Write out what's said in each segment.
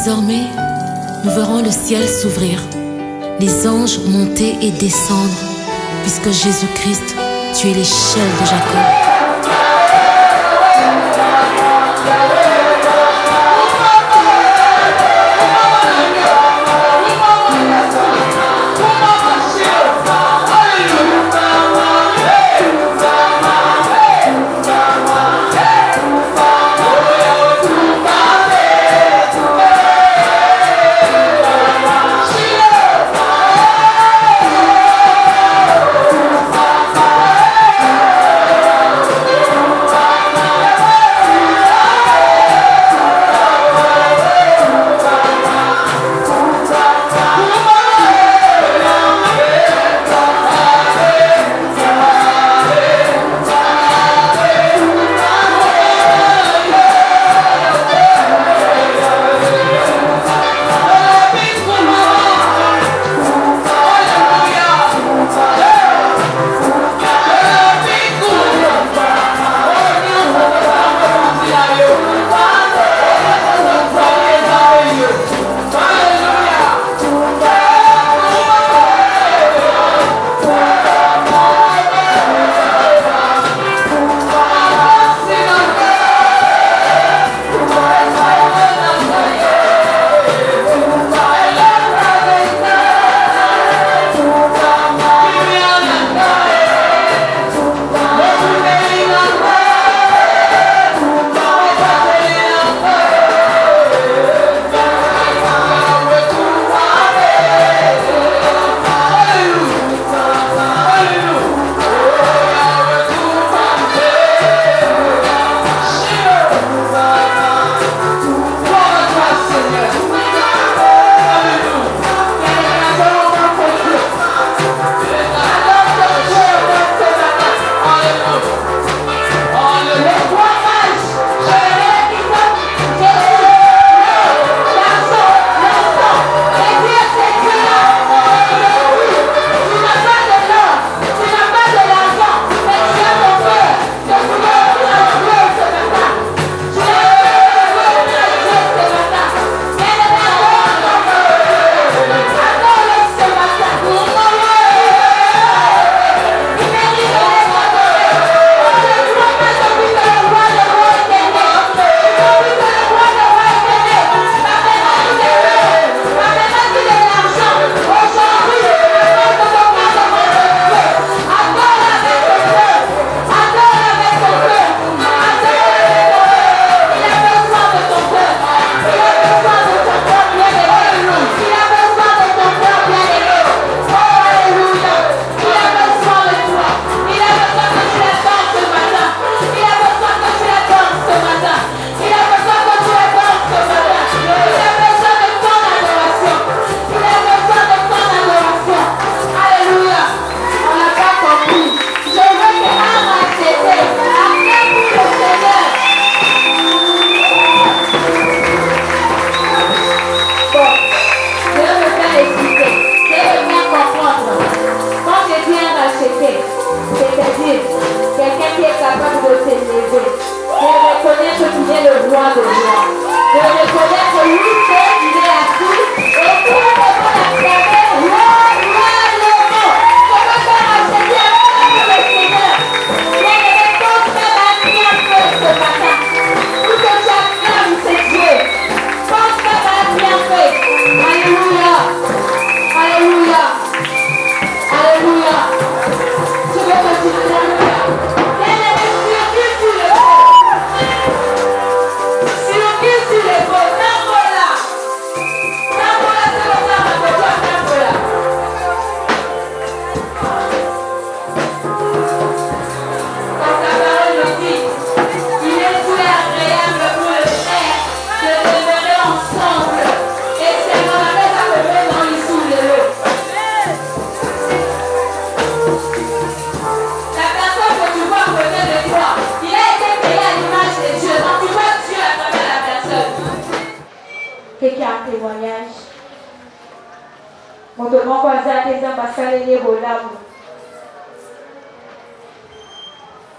Désormais, nous verrons le ciel s'ouvrir, les anges monter et descendre, puisque Jésus-Christ, tu es l'échelle de Jacob.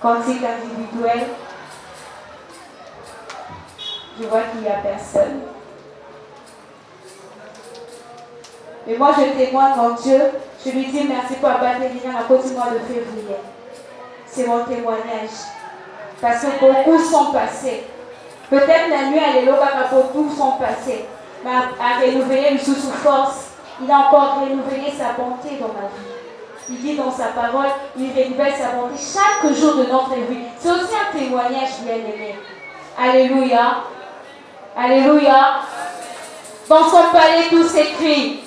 Cantique individuel. Je vois qu'il n'y a personne. Et moi, je témoigne en Dieu. Je lui dis merci pour la bataille à cause du mois de février. C'est mon témoignage. Parce que beaucoup sont passés. Peut-être la nuit, elle est là, beaucoup sont passés. Mais à renouveler le sous force, il a encore renouvelé sa bonté dans ma vie. Il dit dans sa parole, il renouvelle sa bonté chaque jour de notre vie. C'est aussi un témoignage bien-aimé. Alléluia. Alléluia. Dans son palais, tout s'écrit.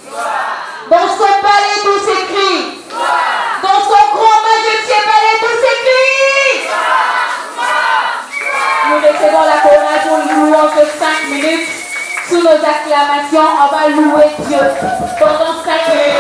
Dans son palais, tout s'écrit. Dans son grand majestueux palais, tout s'écrit. Nous recevons la couronne pour une louange de 5 minutes. Sous nos acclamations, on va louer Dieu pendant 5 minutes.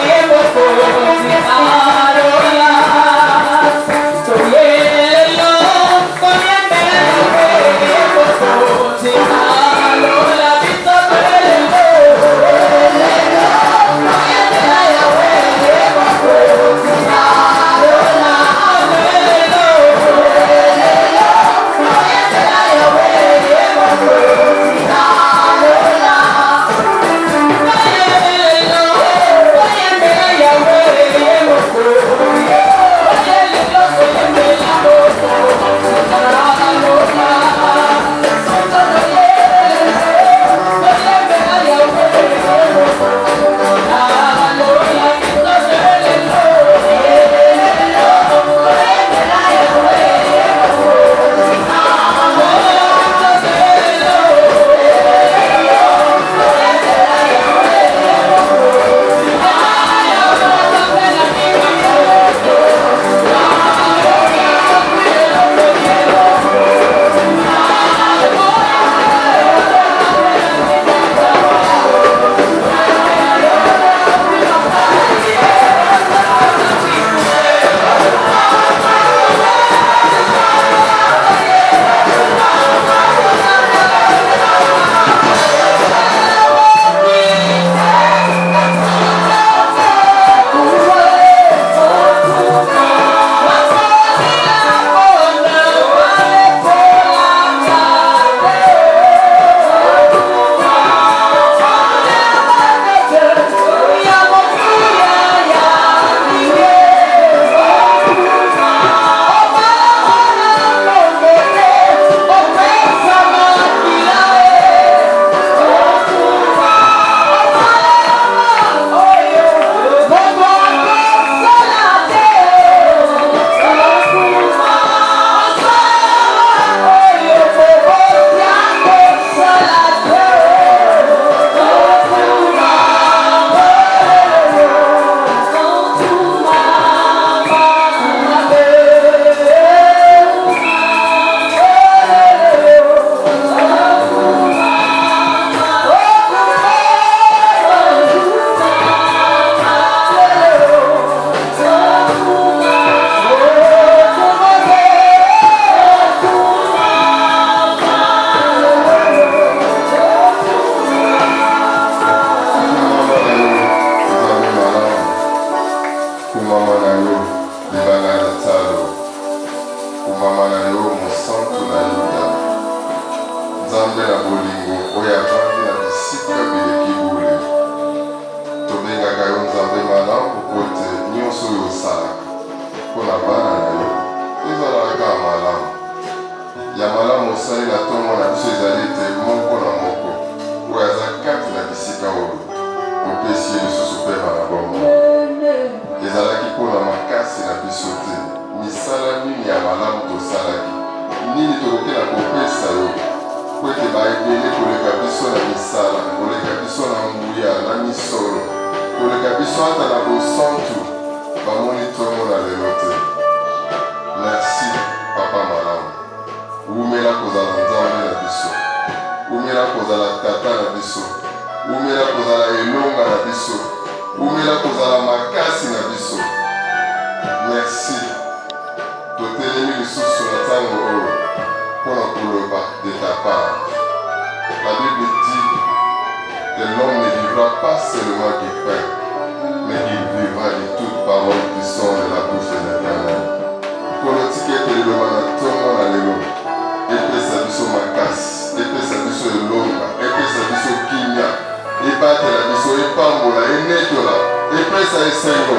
ebatela biso epambola enetola epesa esengo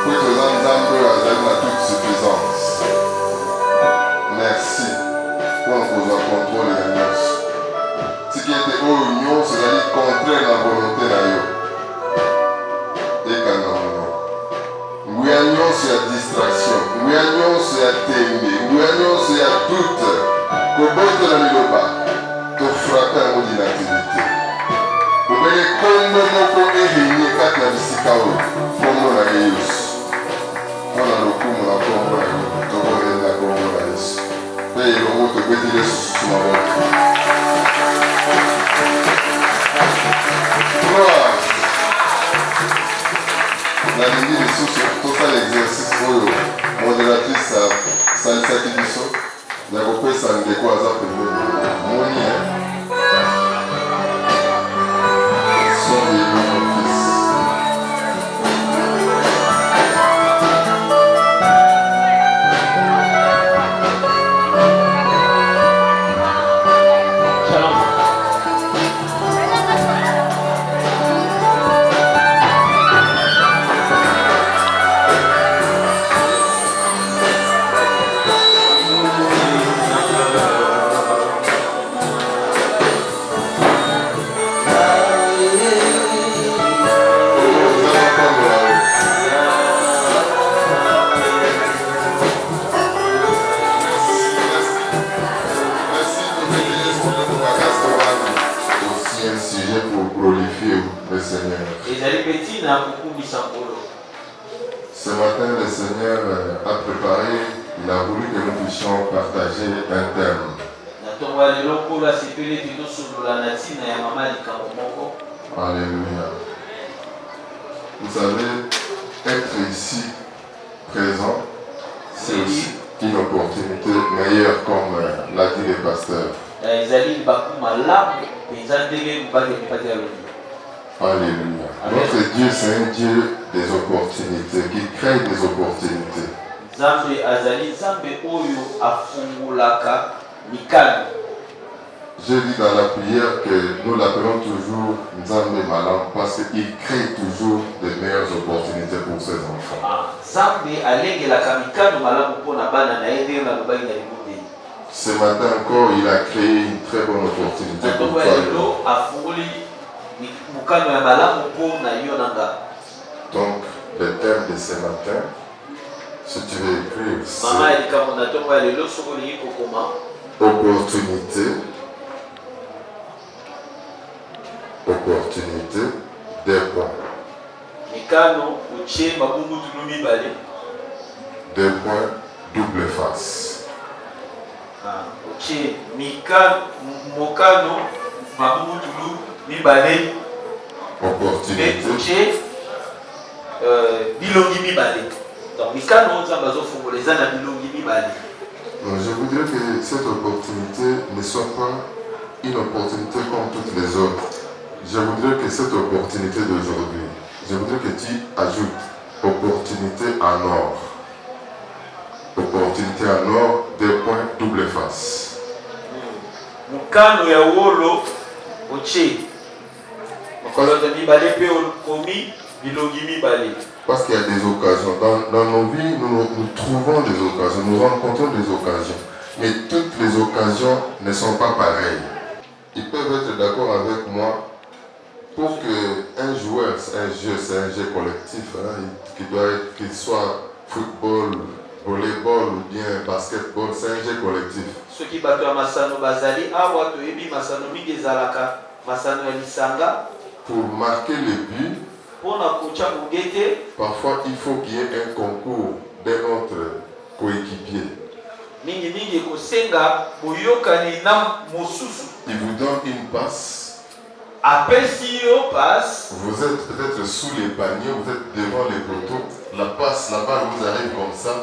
po toza nzambe oyo azali na toute suffisance. Merci mpona kozwa contrôle ya nyonso tiki ete oyo nyonso ezali contraire na volonté na yo ekanga monoko nguya nyonso ya distraction nguya nyonso ya tembe nguya nyonso ya doute kobotela liloba tofraka yango d'inactivité obele kombo moko erenye kati na bisika oyo kombo na ye yesu mpona lokumu na kombo na yo tokolela kombo na yesu mpe elongo tobetile susu maboko gloire nalingi lisusu tosala exercice oyo modératrice asalisaki biso ya kopesa ndeko aza pembeni moni Ce matin, le Seigneur a préparé, il a voulu que nous puissions partager un thème. Alléluia. Vous savez, être ici, présent, c'est aussi une opportunité meilleure, comme l'a dit le pasteur. Alléluia. Notre Dieu, c'est un Dieu des opportunités, qui crée des opportunités. Je dis dans la prière que nous l'appelons toujours Nzambe Malam parce qu'il crée toujours de meilleures opportunités pour ses enfants. Ce matin encore, il a créé une très bonne opportunité pour toi. Donc, le thème de ce matin, si tu veux écrire, c'est opportunité, deux points. Deux points, double face. Opportunité. Je voudrais que cette opportunité ne soit pas une opportunité comme toutes les autres. Je voudrais que cette opportunité d'aujourd'hui, je voudrais que tu ajoutes opportunité en or. Opportunité en or, deux points, double face. Parce qu'il y a des occasions. Dans nos vies, nous trouvons des occasions, nous rencontrons des occasions. Mais toutes les occasions ne sont pas pareilles. Ils peuvent être d'accord avec moi pour qu'un joueur, c'est un jeu collectif, hein, qu'il soit football, volleyball ou bien basketball, c'est un jeu collectif. Pour marquer le but, parfois il faut qu'il y ait un concours d'un autre coéquipier. Il vous donne une passe. Vous êtes peut-être sous les paniers, vous êtes devant les poteaux. La passe, la balle vous arrive comme ça.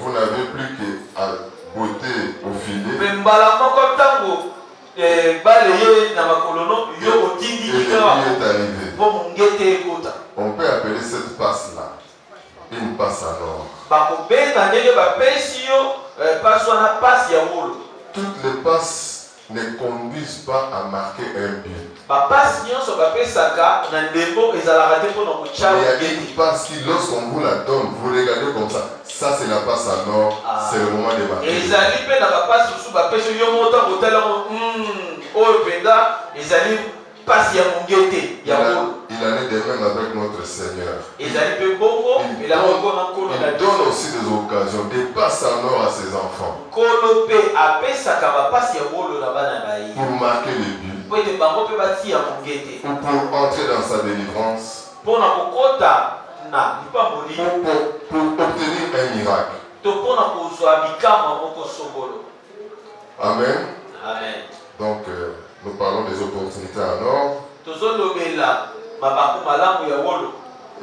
Vous n'avez plus qu'à botter au filet. Et le but est arrivé. On peut appeler cette passe-là une passe en or. toutes les passes ne conduisent pas à marquer un but. Il y a une passe qui, lorsqu'on vous la donne, vous regardez comme ça. Ça, c'est la passe à nord. C'est le moment de marquer. Il en est de même avec notre Seigneur. Il donne aussi des occasions, des passes en or à ses enfants. Pour marquer le but. Ou pour entrer dans sa délivrance. Pour obtenir un miracle. Amen. Amen. Donc, nous parlons des opportunités en or.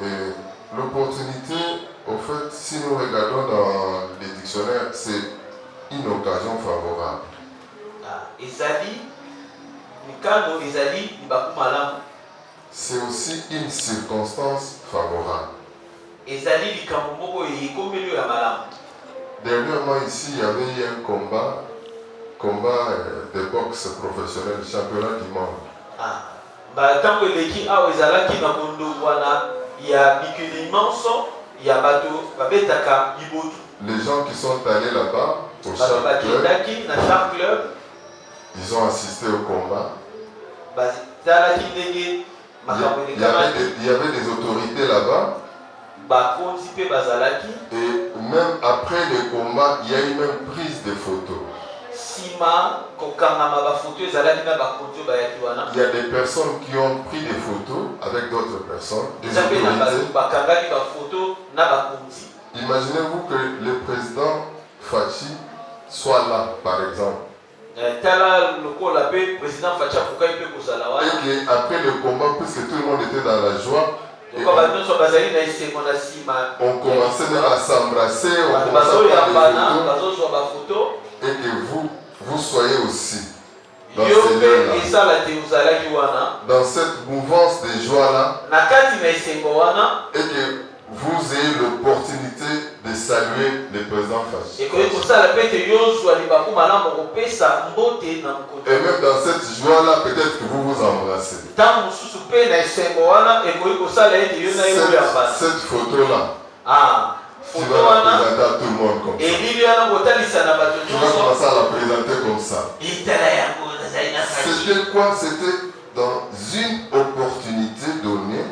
Et l'opportunité, au fait, si nous regardons dans les dictionnaires, c'est une occasion favorable. C'est aussi une circonstance favorable. Dernièrement ici, il y avait eu un combat de boxe professionnel, championnat du monde. Les gens qui sont allés là-bas au Shark Club, ils ont assisté au combat. Il y avait des autorités là-bas. Et même après le combat, il y a eu même prise de photos. Il y a des personnes qui ont pris des photos avec d'autres personnes, des autorités. Imaginez-vous que le président Fachi soit là, par exemple. Et qu'après le combat, puisque tout le monde était dans la joie, on commençait même à s'embrasser, on commençait à prendre des photos, et que vous soyez aussi dans ces lieux-là, dans cette mouvance de joie-là, et que vous ayez l'opportunité de saluer le président Fachi. Et même dans cette joie-là, peut-être que vous vous embrassez. Cette photo-là, tu vas la présenter à tout le monde comme ça. Tu vas commencer à la présenter comme ça. C'était quoi? C'était dans une opportunité donnée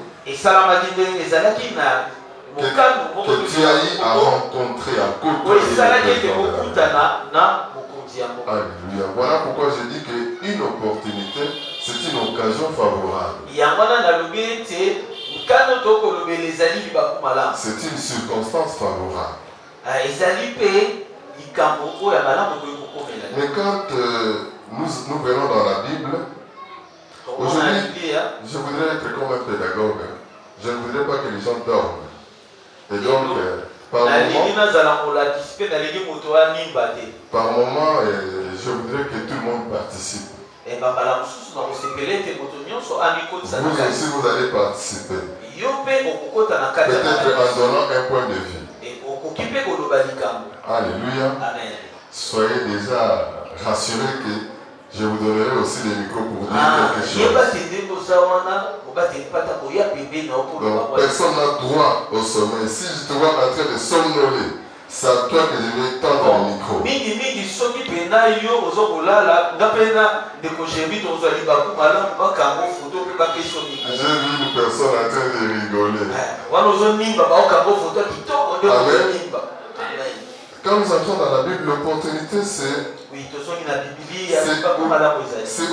que tu as eu à rencontrer, à côtoyer. Alléluia. Voilà pourquoi je dis qu'une opportunité, c'est une occasion favorable. C'est une circonstance favorable. Mais quand nous venons dans la Bible, aujourd'hui, je voudrais être comme un pédagogue. Je ne voudrais pas que les gens dorment. Et donc, par moment, je voudrais que tout le monde participe. Vous aussi, vous allez participer. Peut-être en donnant un point de vue. Alléluia. Soyez déjà rassurés que je vous donnerai aussi les micros pour dire quelque chose. Donc, personne n'a droit au sommeil. Si je te vois en train de somnoler, c'est à toi que je vais tendre le micro. J'ai vu une personne en train de rigoler. Amen. Quand nous entrons dans la Bible, l'opportunité c'est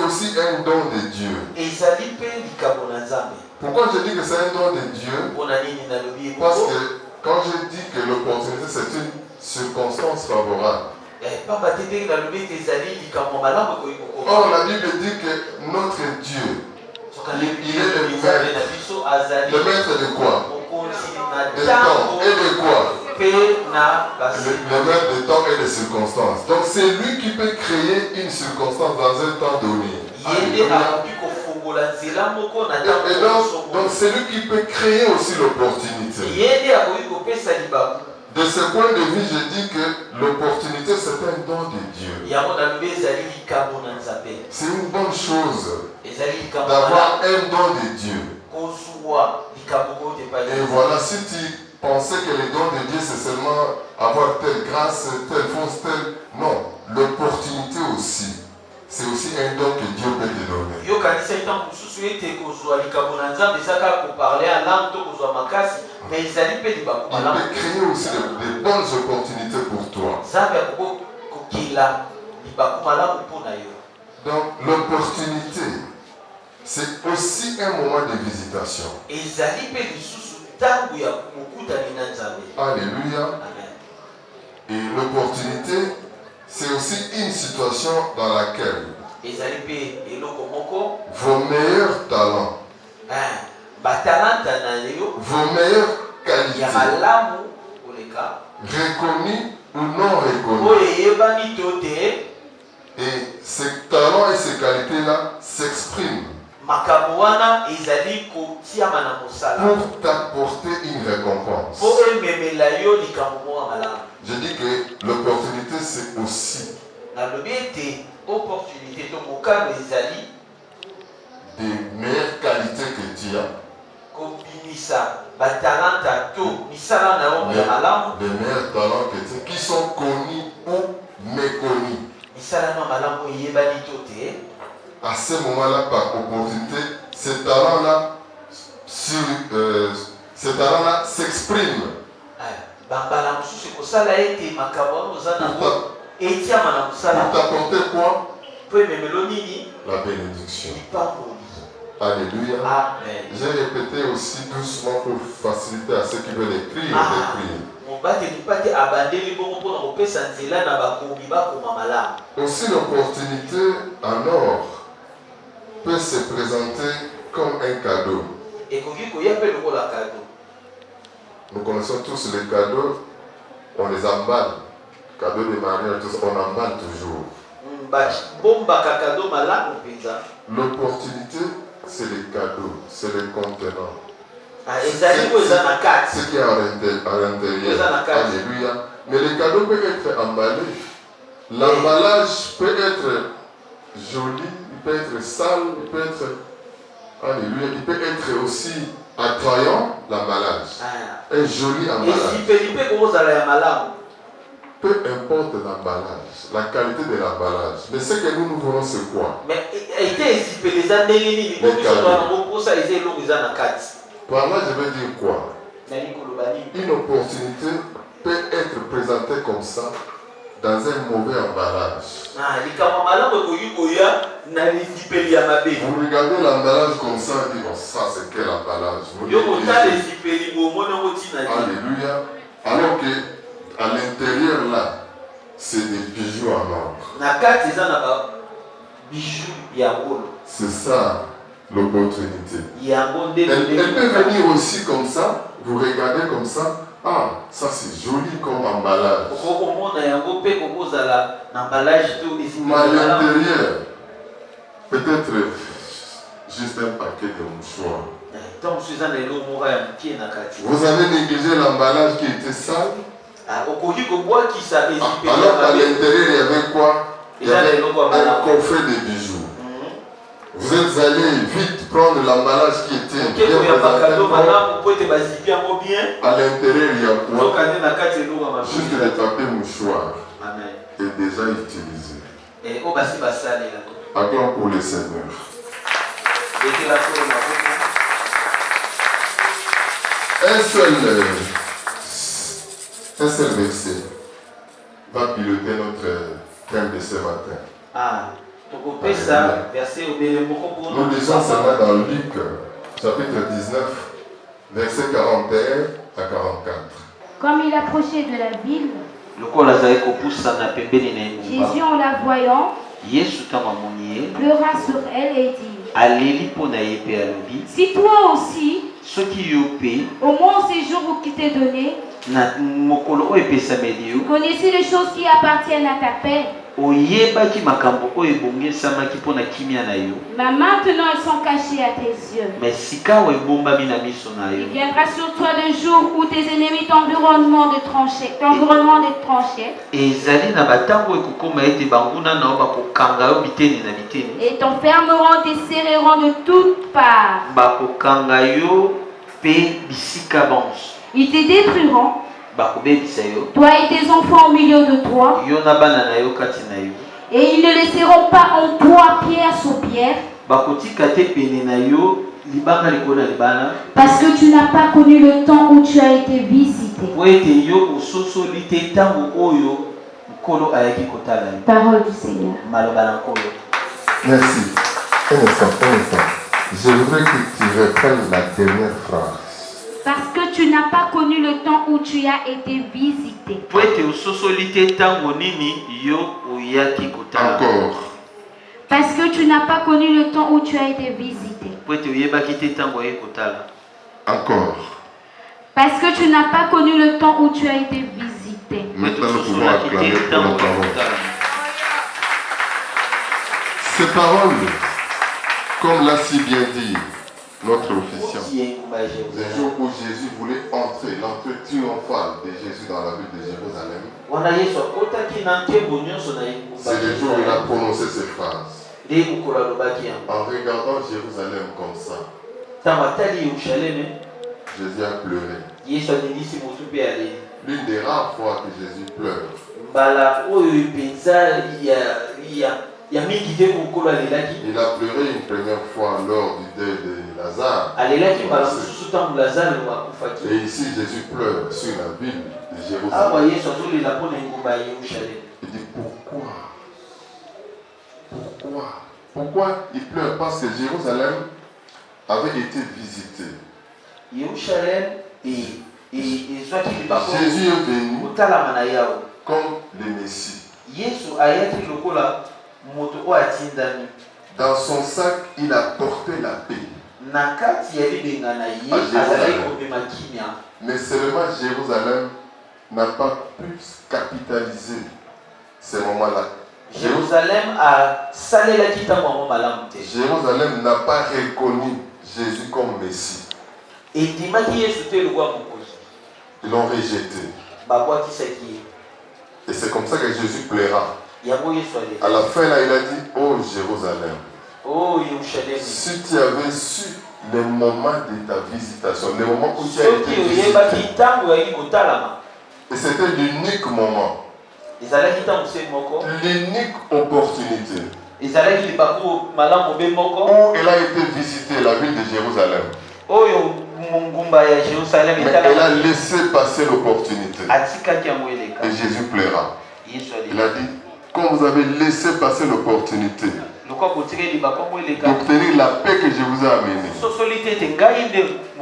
aussi un don de Dieu. Pourquoi je dis que c'est un don de Dieu? Parce que quand je dis que l'opportunité c'est une circonstance favorable. Or la Bible dit que notre Dieu, il est le maître de quoi? De temps et de quoi? Le maître de temps et de circonstances. Donc c'est lui qui peut créer une circonstance dans un temps donné. Et donc c'est lui qui peut créer aussi l'opportunité. De ce point de vue, je dis que l'opportunité, c'est un don de Dieu. C'est une bonne chose d'avoir un don de Dieu. Et voilà, si tu pensais que le don de Dieu, c'est seulement avoir telle grâce, telle force, telle... Non, l'opportunité aussi. C'est aussi un don que Dieu peut te donner. Il peut créer aussi de bonnes opportunités pour toi. Donc l'opportunité, c'est aussi un moment de visitation. Alléluia. Et l'opportunité, c'est aussi une situation dans laquelle vos meilleurs talents, vos meilleures qualités, reconnus ou non reconnus, et ces talents et ces qualités-là s'expriment pour t'apporter une récompense. Je dis que l'opportunité, c'est aussi des meilleures qualités que tu as, des meilleurs talents que tu as, qui sont connus ou méconnus. À ce moment-là, par opportunité, ces talents-là s'expriment. Pour t'apporter quoi? La bénédiction. Alléluia. Amen. J'ai répété aussi doucement pour faciliter à ceux qui veulent écrire d'écrire. Aussi l'opportunité en or peut se présenter comme un cadeau. Nous connaissons tous les cadeaux, on les emballe. Cadeaux de mariage, on emballe toujours. L'opportunité, c'est les cadeaux, c'est les contenants. Ce qui est à l'intérieur. Alléluia. Mais les cadeaux peuvent être emballés. L'emballage peut être joli, il peut être sale, il peut être... Alléluia. Il peut être aussi attrayant, l'emballage. Un joli emballage. Peu importe l'emballage, la qualité de l'emballage. Mais ce que nous voulons, c'est quoi? Par là, je veux dire quoi? Une opportunité peut être présentée comme ça dans un mauvais emballage. Vous regardez l'emballage comme ça et dites, oh, ça c'est quel emballage? Alléluia. Alors que à l'intérieur là, c'est des bijoux en or. C'est ça l'opportunité. Elle peut venir aussi comme ça, vous regardez comme ça. Ah, ça c'est joli comme emballage. Mais à l'intérieur, peut-être juste un paquet de mouchoirs. Vous avez négligé l'emballage qui était sale. Alors qu'à l'intérieur, il y avait quoi? Il y avait un coffret de bijoux. Vous êtes allé vite prendre l'emballage qui était bien présenté. À l'intérieur, il y a quoi? Juste des papiers mouchoirs. Et déjà utilisés. Acclame pour le Seigneur. Un seul verset va piloter notre thème de ce matin. Nous lisons seulement dans Luc, chapitre 19, versets 41 à 44. Comme il approchait de la ville, Jésus en la voyant, pleura sur elle et dit, si toi aussi, au moins ces jours qui t'est donné, connaissez les choses qui appartiennent à ta paix, oyebaki makambo oyo ebongesamaki mpo na kimia na yo. Mais maintenant, ils sont cachés à tes yeux. Mais sika oyo ebombami na miso na Il yo. viendra sur toi le jour où tes ennemis t'environneront de tranchées. Ezali na batango ekokoma ete banguna na yo bakokanga yo biteni na biteni. Et t'enfermeront, te serreront de toutes parts. Bakokanga yo pe bisika banso. Ils te détruiront, Bakobebisa yo. toi et tes enfants au milieu de toi. Yo na bana na yo kati na yo. Et ils ne laisseront pas en toi pierre sur pierre. Bakotika te pene na yo libanga likolo na libana. Parce que tu n'as pas connu le temps où tu as été visité. Po ete yo ososoli te ntango oyo nkolo ayaki kotala yo. Parole du Seigneur. Maloba na nkolo. Merci. Un instant. Je voudrais que tu reprennes la dernière phrase. Parce que tu n'as pas connu le temps où tu as été visité. Po ete ososoli te ntango nini yo oyaki kotala. Encore. Parce que tu n'as pas connu le temps où tu as été visité. Po ete oyebaki te ntango oyaki kotala. Encore. Parce que tu n'as pas connu le temps où tu as été visité. Maintenant, nous pouvons acclamer pour nos paroles. Ces paroles, comme l'a si bien dit notre officiant, le jour où Jésus voulait entrer, l'entrée triomphale de Jésus dans la ville de Jérusalem, c'est le jour où il a prononcé ces phrases. En regardant Jérusalem comme ça, Jésus a pleuré. L'une des rares fois que Jésus pleure. Il a pleuré une première fois lors du deuil de Lazare. Et ici, Jésus pleure sur la ville de Jérusalem. Il dit pourquoi il pleure? Parce que Jérusalem avait été visitée. Jésus est venu comme le Messie. Dans son sac, il a porté la paix. Mais seulement Jérusalem n'a pas pu capitaliser ces moments-là. Jérusalem n'a pas reconnu Jésus comme Messie. Ils l'ont rejeté. Et c'est comme ça que Jésus pleura. À la fin, là, il a dit, oh Jérusalem, si tu avais su le moment de ta visitation, le moment où tu as été visité, et c'était l'unique moment, l'unique opportunité où elle a été visitée, la ville de Jérusalem. Mais elle a laissé passer l'opportunité. Et Jésus pleura. Il a dit, quand vous avez laissé passer l'opportunité d'obtenir la paix que je vous ai amenée,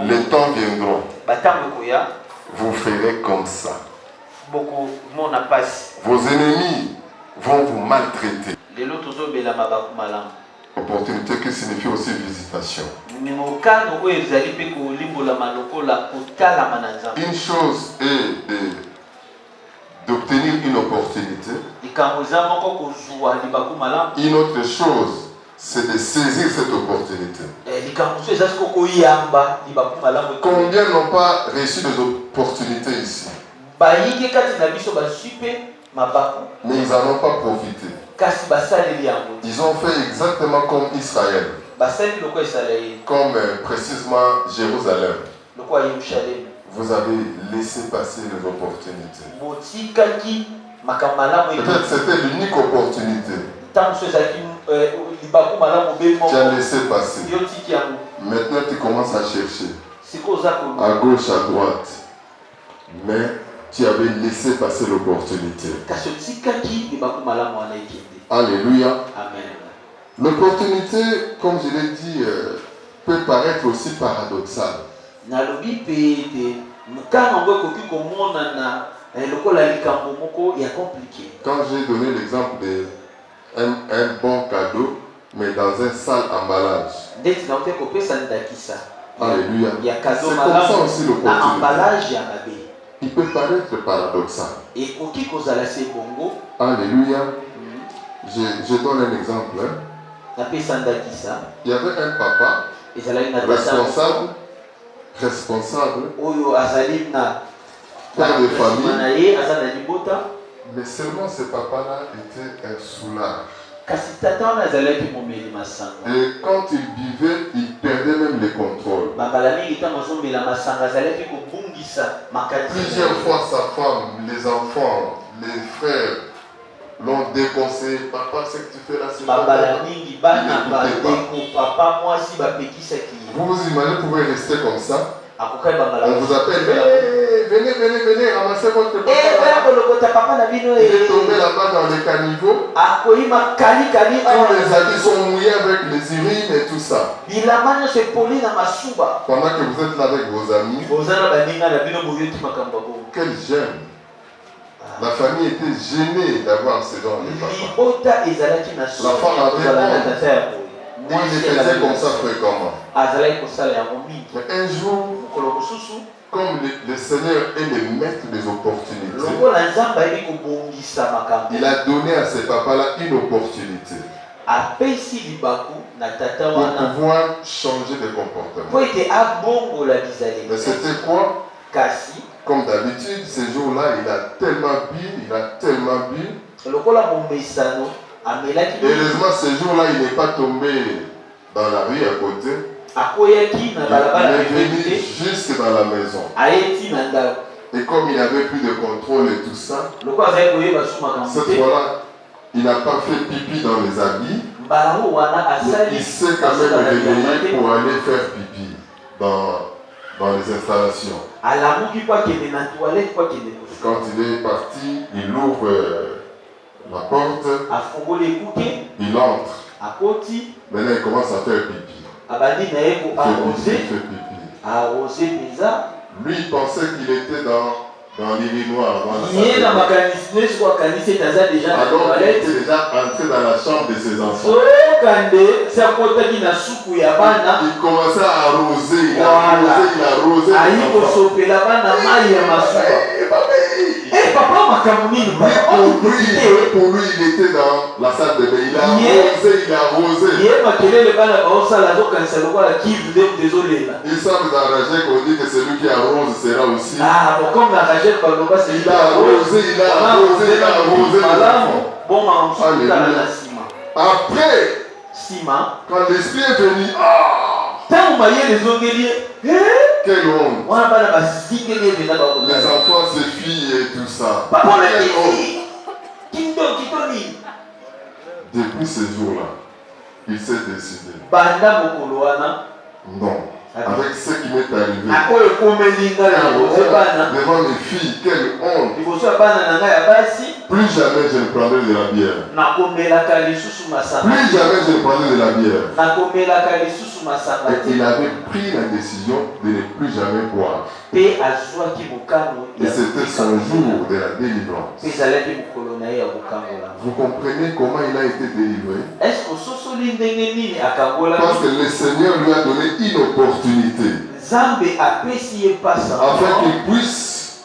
les temps viendront. Vous ferez comme ça. Vos ennemis vont vous maltraiter. Opportunité qui signifie aussi visitation. Une chose est d'obtenir une opportunité. Une autre chose, c'est de saisir cette opportunité. Combien n'ont pas reçu des opportunités ici? Mais ils n'en ont pas profité. Ils ont fait exactement comme Israël. Comme précisément Jérusalem. Vous avez laissé passer les opportunités. Peut-être c'était l'unique opportunité. Tu as laissé passer. Maintenant tu commences à chercher. À gauche, à droite. Mais tu avais laissé passer l'opportunité. Alléluia. Amen. L'opportunité, comme je l'ai dit, peut paraître aussi paradoxale. Quand j'ai donné l'exemple d'un bon cadeau, mais dans un sale emballage. Alléluia. C'est comme ça aussi l'opportunité. Il peut paraître paradoxal. Alléluia. Je donne un exemple. Na pesa ndakisa. Il y avait un papa responsable, oyo azali na père de famille, na ye azali na libota. Mais seulement ce papa-là était un soulard. Kasi tata wana azalaki momeli masanga. Et quand il buvait, il perdait même le contrôle. Bambala mingi ntango azombela masanga azalaki kobungisa makanisi. Plusieurs fois sa femme, les enfants, les frères l'ont déconseillé. Papa, c'est que tu fais là, c'est pas Bambala mingi bana bandeko papa mwasi bapekisaki. Vous vous imaginez, vous pouvez rester comme ça. On vous appelle, venez, ramassez votre papa. Il est tombé là-bas dans les caniveaux. Quand les habits sont mouillés avec les urines et tout ça. Pendant que vous êtes là avec vos amis. Quel gêne. La famille était gênée d'avoir ces dons de papa. La femme avait honte. Il les faisait comme ça fréquemment. Mais un jour, comme le Seigneur est le maître des opportunités, il a donné à ce papa-là une opportunité pour pouvoir changer de comportement. Mais c'était quoi? Comme d'habitude, ce jour-là, il a tellement bu. Heureusement, ce jour-là, il n'est pas tombé dans la rue à côté. Il est venu jusque dans la maison. Et comme il n'avait plus de contrôle et tout ça, cette fois-là, il n'a pas fait pipi dans les habits. Mais il s'est quand même réveillé pour aller faire pipi dans les installations. Quand il est parti, il ouvre la porte, il entre. Maintenant, il commence à faire pipi. Il fait pipi. Lui, il pensait qu'il était dans l'urinoir. Alors, il était déjà entré dans la chambre de ses enfants. Il commençait à arroser. Il a arrosé. Pour lui, il était dans la salle de bain. Il a arrosé. Il semble d'enrager qu'on dit que celui qui arrose sera aussi. Il a arrosé les enfants. Après, quand l'esprit est venu, quelle honte. Les enfants, ses filles et tout ça. Quelle honte. Depuis ce jour-là, il s'est décidé. Non. Avec ce qui m'est arrivé. Devant mes filles, quelle honte. Plus jamais je ne prendrai de la bière. Plus jamais je ne prendrai de la bière. Et il avait pris la décision de ne plus jamais boire. Et c'était son jour de la délivrance. Vous comprenez comment il a été délivré? Parce que le Seigneur lui a donné une opportunité afin qu'il puisse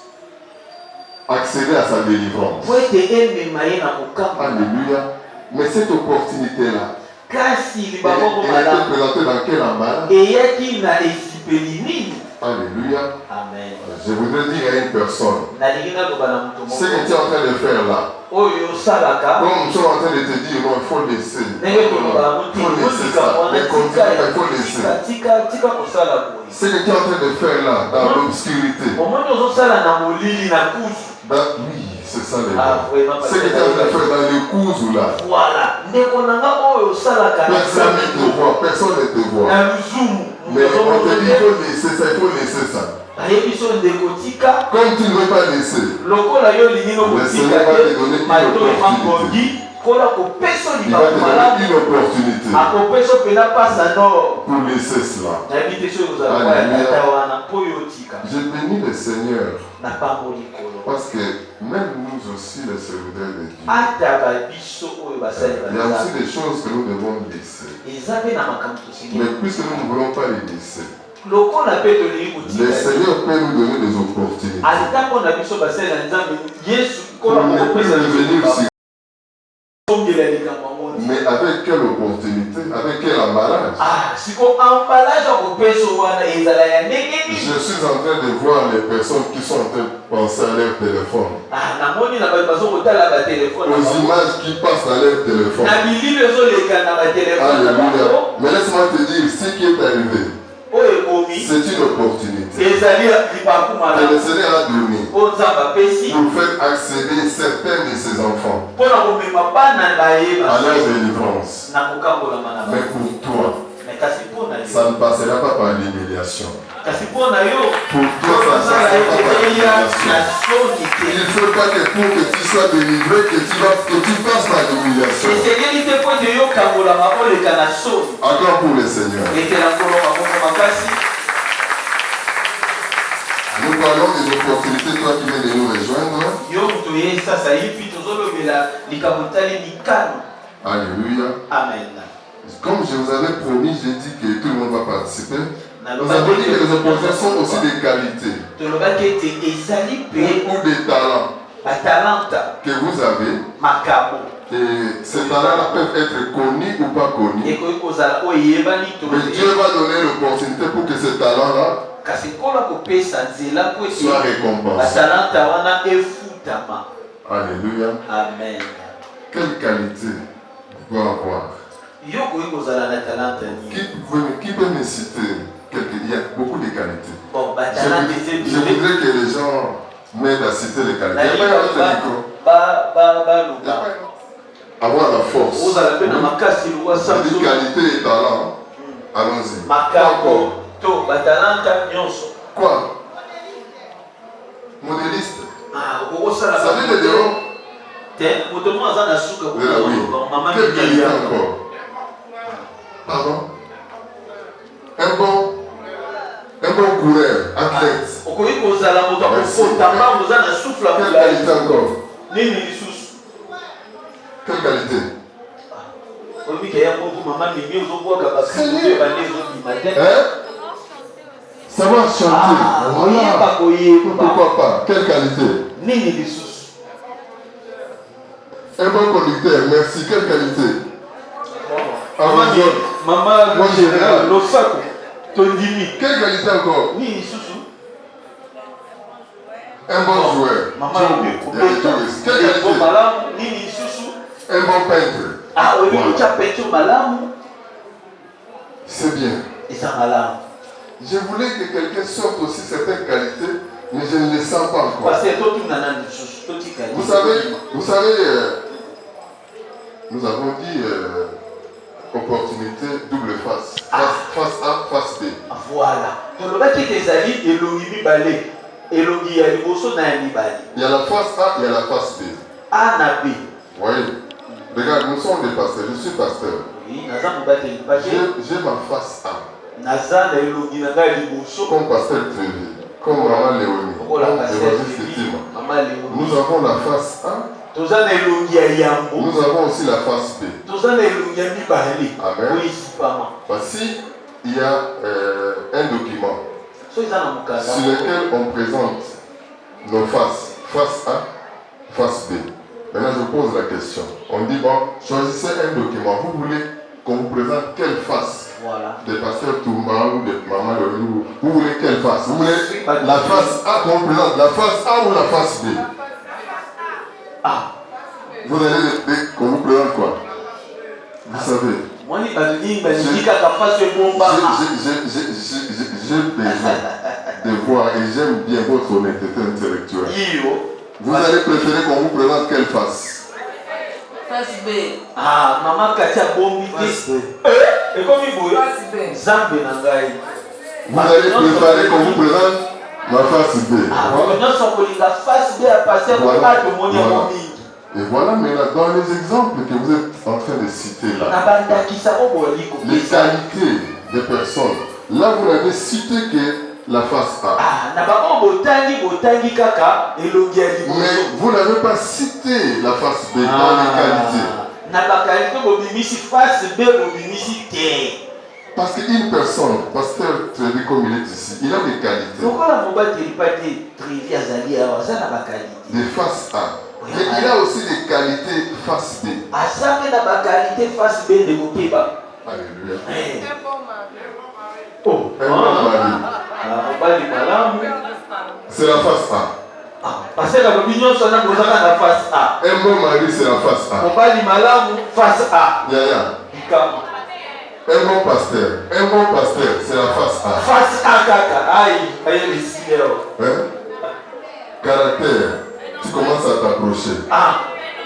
accéder à sa délivrance. Alléluia. Mais cette opportunité-là, elle était présentée dans quel emballage? Alléluia. Amen. Je voudrais dire à une personne, ce que tu es en train de faire là, comme nous sommes en train de te dire, non, il faut laisser. Il faut laisser ça. Mais continue, il faut laisser. Ce que tu es en train de faire là, dans l'obscurité, oui, c'est ça les gens. Ce que tu es en train de faire dans le cousu là, personne ne te voit, personne ne te voit. Mais on te dit, il faut laisser ça, il faut laisser ça. Comme tu ne veux pas laisser, le Seigneur va te donner une opportunité. Il va te donner une opportunité pour laisser cela. Alléluia. Je bénis le Seigneur parce que même nous aussi, les serviteurs de Dieu, il y a aussi des choses que nous devons laisser. Mais puisque nous ne voulons pas les laisser, le Seigneur peut nous donner des opportunités pour ne plus revenir Mais avec quelle opportunité, avec quel emballage? Si on emballage au peso, je suis en train de voir les personnes qui sont en train de penser à leur téléphone. Aux images qui passent dans leur téléphone. Alléluia. Mais laisse-moi te dire, ce qui est arrivé, c'est une opportunité que le Seigneur a donnée pour faire accéder certains de ses enfants à leur délivrance. Mais pour toi, ça ne passera pas par l'humiliation. Pour toi, ça ne passera pas par l'humiliation. Il ne faut pas que pour que tu sois délivré, que tu passes par l'humiliation. Encore pour le Seigneur. Nous parlons des opportunités, toi qui viens de nous rejoindre. Alléluia. Amen. Comme je vous avais promis, j'ai dit que tout le monde va participer. Nous avons dit que les opportunités sont aussi des qualités ou des talents que vous avez. Et ces talents-là peuvent être connus ou pas connus. Mais Dieu va donner l'opportunité pour que ces talents-là soient récompensés. Alléluia. Amen. Quelle qualité vous pouvez avoir? Qui peut me citer quelques? Il y a beaucoup de qualités. Je voudrais que les gens m'aident à citer les qualités. Il n'y a pas un autre micro. Avoir la force. C'est une qualité et talent. Allons-y. Quoi? Modéliste. Ça vient de dehors. Oui. Quelle qualité encore? Pardon? Un bon coureur, athlète. Merci. Quelle qualité encore? Quelle qualité? Savoir chanter. Voilà. Pourquoi pas? Quelle qualité? Un bon conducteur, merci. Quelle qualité? Maman, général, quelle qualité encore? Un bon joueur. Quelle qualité? Un bon peintre. Voilà. C'est bien. Je voulais que quelqu'un sorte aussi certaines qualités, mais je ne les sens pas encore. Vous savez, nous avons dit opportunité double face. Face A, face B. Voilà. Il y a la face A, il y a la face B. A na B. Voyez. Regarde, nous sommes des pasteurs. Je suis pasteur. J'ai ma face A. Comme pasteur Trévi, comme Maman Léonie, comme évangéliste Tima. Nous avons la face A. Nous avons aussi la face B. Amen. Voici, il y a un document sur lequel on présente nos faces. Face A, face B. Maintenant, je pose la question. On dit, bon, choisissez un document. Vous voulez qu'on vous présente quelle face? Voilà. Des pasteurs Toumba ou des Maman Léonie. Vous voulez quelle face? Vous voulez la face A qu'on vous présente? La face A ou la face B? Vous allez qu'on vous présente quoi? Vous savez. J'ai besoin de voir et j'aime bien votre honnêteté intellectuelle. Vous allez préférer qu'on vous présente quelle face? Face B. Maman Katia Bombi. Face B. Et comme il Vous allez préférer qu'on vous présente la face B. Et voilà, mais là, dans les exemples que vous êtes en train de citer là, les qualités des personnes, là vous n'avez cité que la face A. Mais vous n'avez pas cité la face B dans les qualités. Parce qu'une personne, pasteur Trévi comme il est ici, il a des qualités. Des faces A. Mais il a aussi des qualités face B. Alléluia. Oh, un bon mari. C'est la face A. Parce que la communion sonne dans la face A. Un bon mari, c'est la face A. On parle du malamu face A. Yaya. Un bon pasteur. Un bon pasteur, c'est la face A. Face A, kaka. Aïe, aïe, les cinéos. Hein? Caractère. Tu commences à t'approcher. Ah.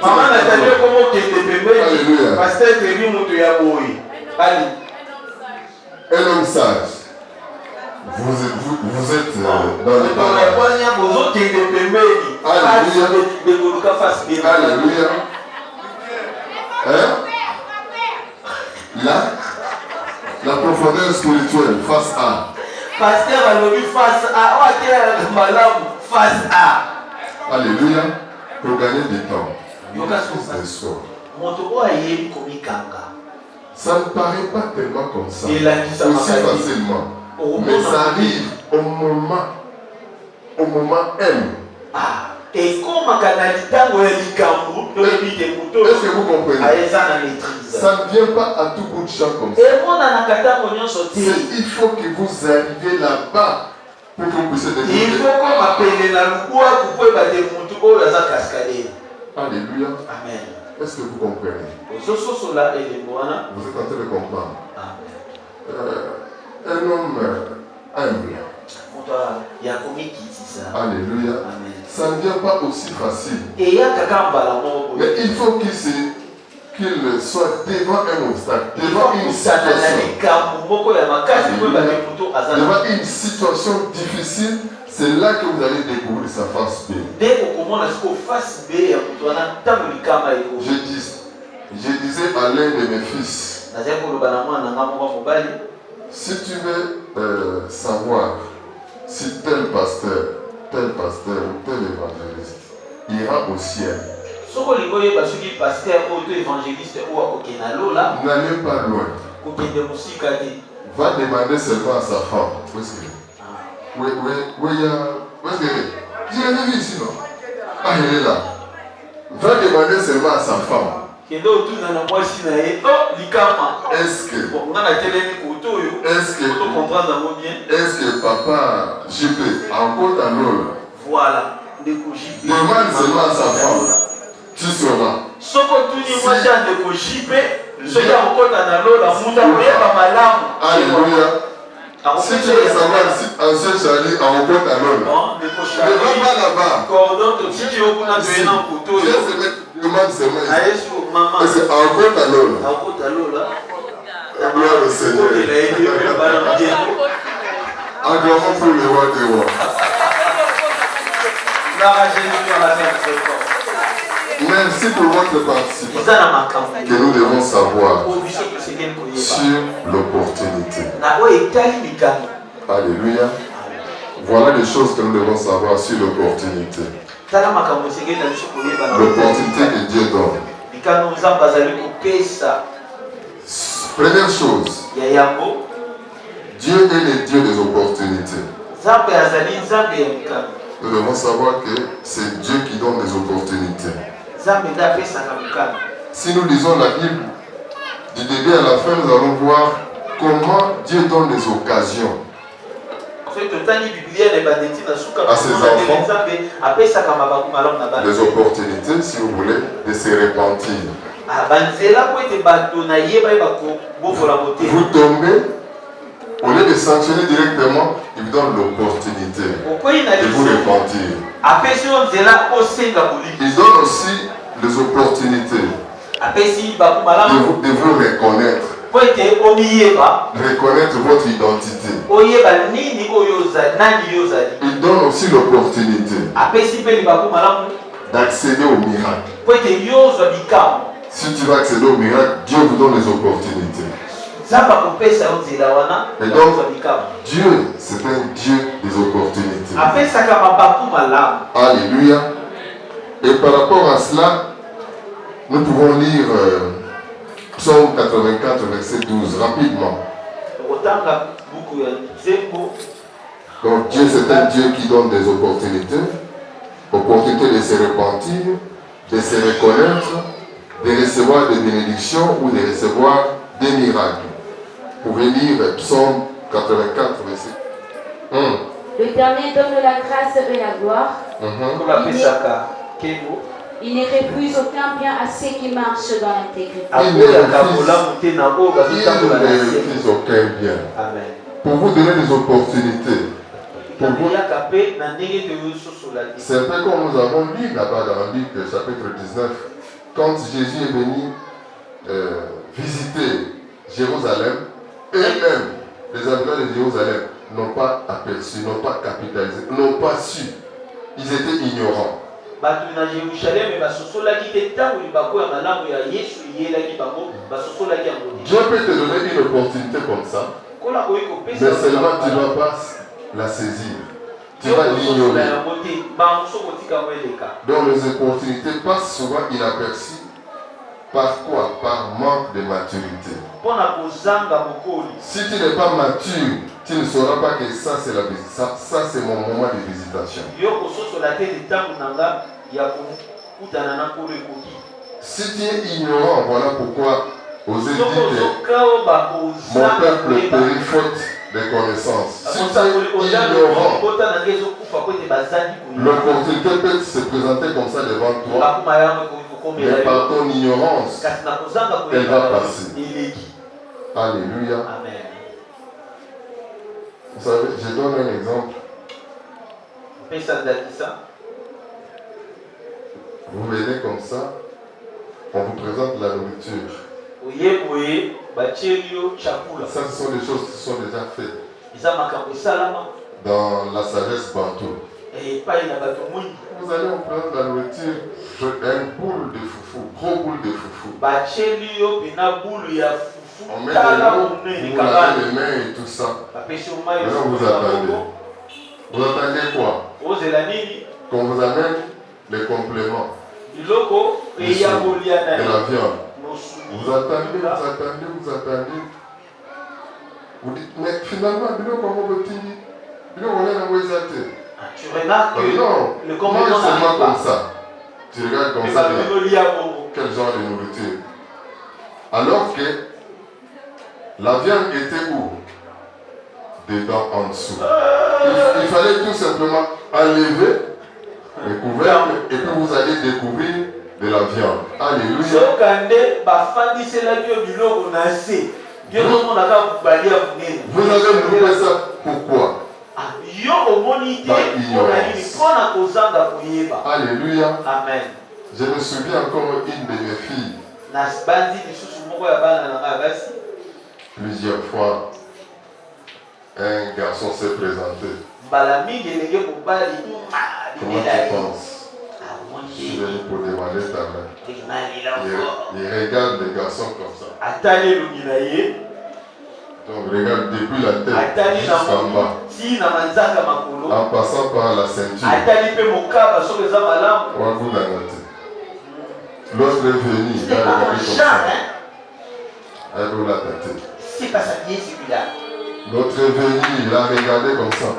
Maman n'a pas dit comment tu étais bébé. Alléluia. Pasteur, tu es venu monter à Boy. Allez. Un homme sage. Vous êtes dans les parages. Alléluia. Hein? Là, la profondeur spirituelle, face A. Pasteur a vu face A. Face A. Alléluia. Pour gagner du temps. Ça ne paraît pas tellement comme ça. Aussi facilement. Mais ça arrive au moment M. Et comme est-ce que vous comprenez? Ça ne vient pas à tout bout de champ comme ça. Il faut que vous arriviez là-bas pour que vous puissiez découvrir. Il faut qu'on appelle la loi pour pouvoir cascader. Alléluia. Amen. Est-ce que vous comprenez? Vous êtes en train de comprendre. Un homme humble. Alléluia. Ça ne vient pas aussi facile. Mais il faut qu'il soit devant un obstacle, devant une situation difficile. C'est là que vous allez découvrir sa face B. Je disais à l'un de mes fils, si tu veux savoir si tel pasteur ou tel évangéliste ira au ciel, n'allez pas loin. Va demander seulement à sa femme. Où est-ce qu'elle est? Oui, où est-ce qu'elle est? Je l'ai vu ici, non? Ah, elle est là. Va demander seulement à sa femme. Est-ce que papa JP encore ta lol? Voilà. Demande seulement à sa femme. Tu sauras. Alléluia. Si tu veux savoir si ancien Charlie a encore ta lol, ne va pas là-bas. Demande seulement. C'est encore ta lol. Gloire au Seigneur. Acclamons pour le roi des rois. Merci pour votre participation que nous devons savoir sur l'opportunité. Alléluia. Voilà les choses que nous devons savoir sur l'opportunité. L'opportunité que Dieu donne. Première chose, Dieu est le Dieu des opportunités. Nous devons savoir que c'est Dieu qui donne des opportunités. Si nous lisons la Bible, du début à la fin, nous allons voir comment Dieu donne des occasions à ses enfants, des opportunités, si vous voulez, de se repentir. Vous tombez, au lieu de sanctionner directement, il vous donne l'opportunité de vous repentir. Il donne aussi les opportunités de vous reconnaître. Reconnaître votre identité. Il donne aussi l'opportunité d'accéder au miracle. Si tu vas accéder au miracle, Dieu vous donne les opportunités. Et donc, Dieu, c'est un Dieu des opportunités. Alléluia. Et par rapport à cela, nous pouvons lire Psaume 84, verset 12, rapidement. Donc Dieu, c'est un Dieu qui donne des opportunités. Opportunité de se repentir, de se reconnaître, de recevoir des bénédictions ou de recevoir des miracles. Vous pouvez lire Psaume 84, verset 1. L'Éternel donne la grâce et la gloire. Il ne refuse aucun bien à ceux qui marchent dans l'intégrité. Il ne refuse aucun bien. Pour vous donner des opportunités. C'est un peu comme nous avons lu là-bas dans Luc chapitre 19. Quand Jésus est venu visiter Jérusalem, eux-mêmes, les habitants de Jérusalem, n'ont pas aperçu, n'ont pas capitalisé, n'ont pas su. Ils étaient ignorants. Dieu peut te donner une opportunité comme ça, mais seulement tu ne vas pas la saisir. Tu vas l'ignorer. Donc les opportunités passent souvent inaperçues. Par quoi? Par manque de maturité. Si tu n'es pas mature, tu ne sauras pas que ça c'est la visite. Ça c'est mon moment de visitation. Si tu es ignorant, voilà pourquoi Osée dit que mon peuple périt faute de connaissances. Si tu es ignorant, l'opportunité peut se présenter comme ça devant toi, mais par ton ignorance, elle va passer. Alléluia. Vous savez, je donne un exemple. Vous venez comme ça, on vous présente la nourriture. Ça, ce sont des choses qui sont déjà faites dans la sagesse bantou. Vous allez on prendre la nourriture, un boule de foufou, gros boule de foufou. On met de l'eau, vous lavez les mains et tout ça. Maintenant vous attendez. Vous attendez quoi? Qu'on vous amène les compléments. Le soupe et la viande. Vous attendez, vous attendez, vous attendez. Vous dites, mais finalement, comment vous-t-il? Tu remarques que le complément n'arrive pas comme ça. Tu regardes comme ça. Quel genre de nourriture? Alors que la viande était où? Dedans, en dessous. Il fallait tout simplement enlever le couvercle et puis vous allez découvrir de la viande. Alléluia. Vous avez loupé ça pourquoi? Alléluia. Amen. Je me souviens encore une de mes filles. Plusieurs fois, un garçon s'est présenté. Comment tu penses? Je suis venu pour demander ta main. Il regarde les garçons comme ça. Donc regarde depuis la tête jusqu'en bas. En passant par la ceinture. L'autre est venu, il a regardé comme ça. Elle la tête. C'est pas ça bien celui-là. L'autre est venu, il a regardé comme ça.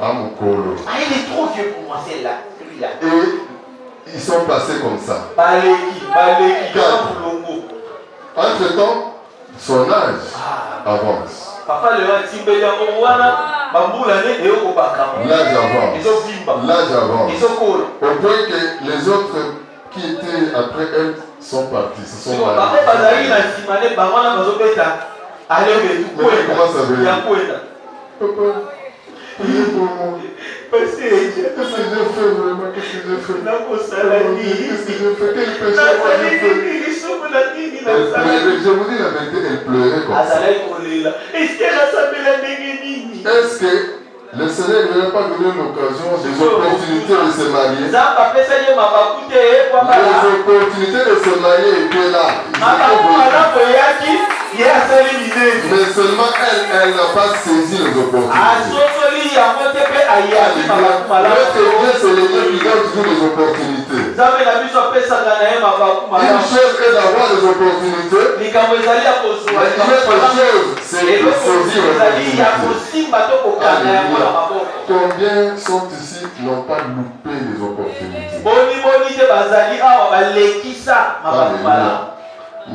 À mon colo. Ah, il est trop vieux pour moi celle-là. Celui-là. Et ils sont passés comme ça. Entre-temps, son âge avance. Papa le L'âge avance. L'âge avance. Au point que les autres qui étaient après elle sont partis. Se sont mariés. Comment ça veut dire? Papa, priez pour moi. Qu'est-ce que j'ai fait vraiment? Qu'est-ce que j'ai fait? Qu'est-ce que j'ai fait? Quel péché j'ai fait? Je vous dis la vérité, elle pleurait comme ça. Est-ce que le Seigneur ne lui a pas donné l'occasion, des opportunités de se marier? Les opportunités de se marier étaient là. Mais seulement elle n'a pas saisi les opportunités. Dieu, c'est le Dieu qui donne toujours des opportunités. Une chose est d'avoir des opportunités, mais une autre chose, c'est de saisir les opportunités. Combien sont ici qui n'ont pas loupé les opportunités? bazali awa balekisa mabaku malamu.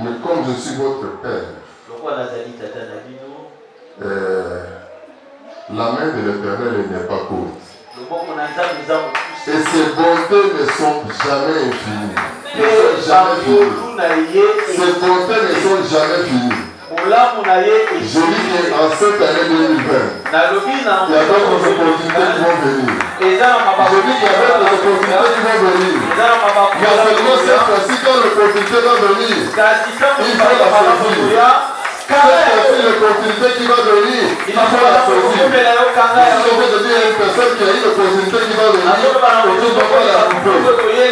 Mais comme je suis votre père, Lokwa nazali tata na bino, la main de l'Éternel n'est pas courte. loboko na Nzambe eza mokuse. Et ses bontés ne sont jamais infinies. Ne Pe sont jamais finies. bangolu na ye Ses bontés ne sont jamais finies. molamu na ye Je dis qu'en cette année 2020, nalobi na il y a d'autres opportunités qui vont venir. eza na mabaku. Je dis qu'il y a d'autres opportunités qui vont venir. Eza na mabaku. Mais seulement cette fois-ci, quand l'opportunité va venir, Kasi sango il faut la saisir. ya Cette fois-ci, l'opportunité qui va venir, il faut la saisir. Si je veux te dire à une personne qui a une opportunité qui va venir, et qui ne va pas la louper, qui ne va pas la louper. Il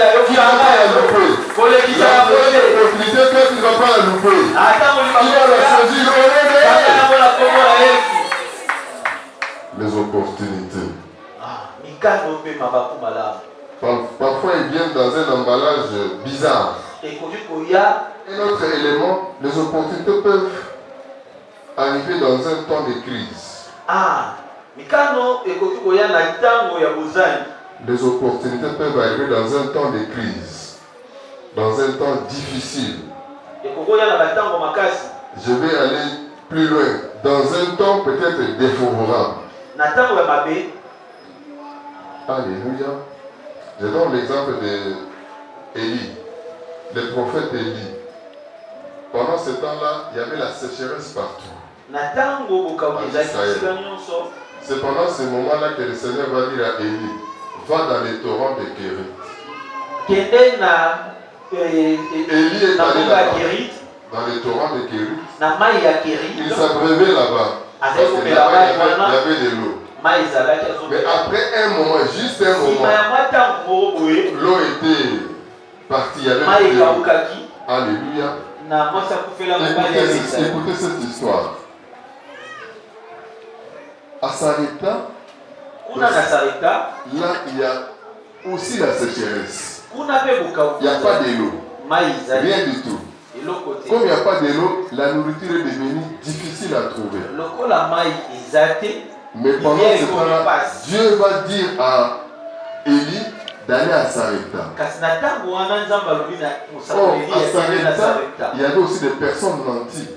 y a une opportunité que tu ne vas pas la louper. Il va la saisir au nom de les opportunités. Parfois, ils viennent dans un emballage bizarre. Un autre élément, les opportunités peuvent arriver dans un temps de crise. Les opportunités peuvent arriver dans un temps de crise, dans un temps difficile. Je vais aller plus loin, dans un temps peut-être défavorable. Alléluia. Je donne l'exemple d'Élie, le prophète Élie. Pendant ce temps-là, il y avait la sécheresse partout. C'est pendant ce moment-là que le Seigneur va dire à Élie, va dans les torrents de Kérit. Élie est allé là-bas, dans les torrents de Kérit. Il s'abreuvait là-bas, parce que là-bas il y avait de l'eau. Mais après un moment, juste un moment, l'eau était partie, il y avait de l'eau. Alléluia. Écoutez cette histoire. À Sarepta, là il y a aussi la sécheresse. Il n'y a pas de l'eau. Rien du tout. Comme il n'y a pas de l'eau, la nourriture est devenue difficile à trouver. Mais pendant ce temps-là, Dieu va dire à Élie d'aller à Sarepta. Or, à Sarepta, il y avait aussi des personnes nanties.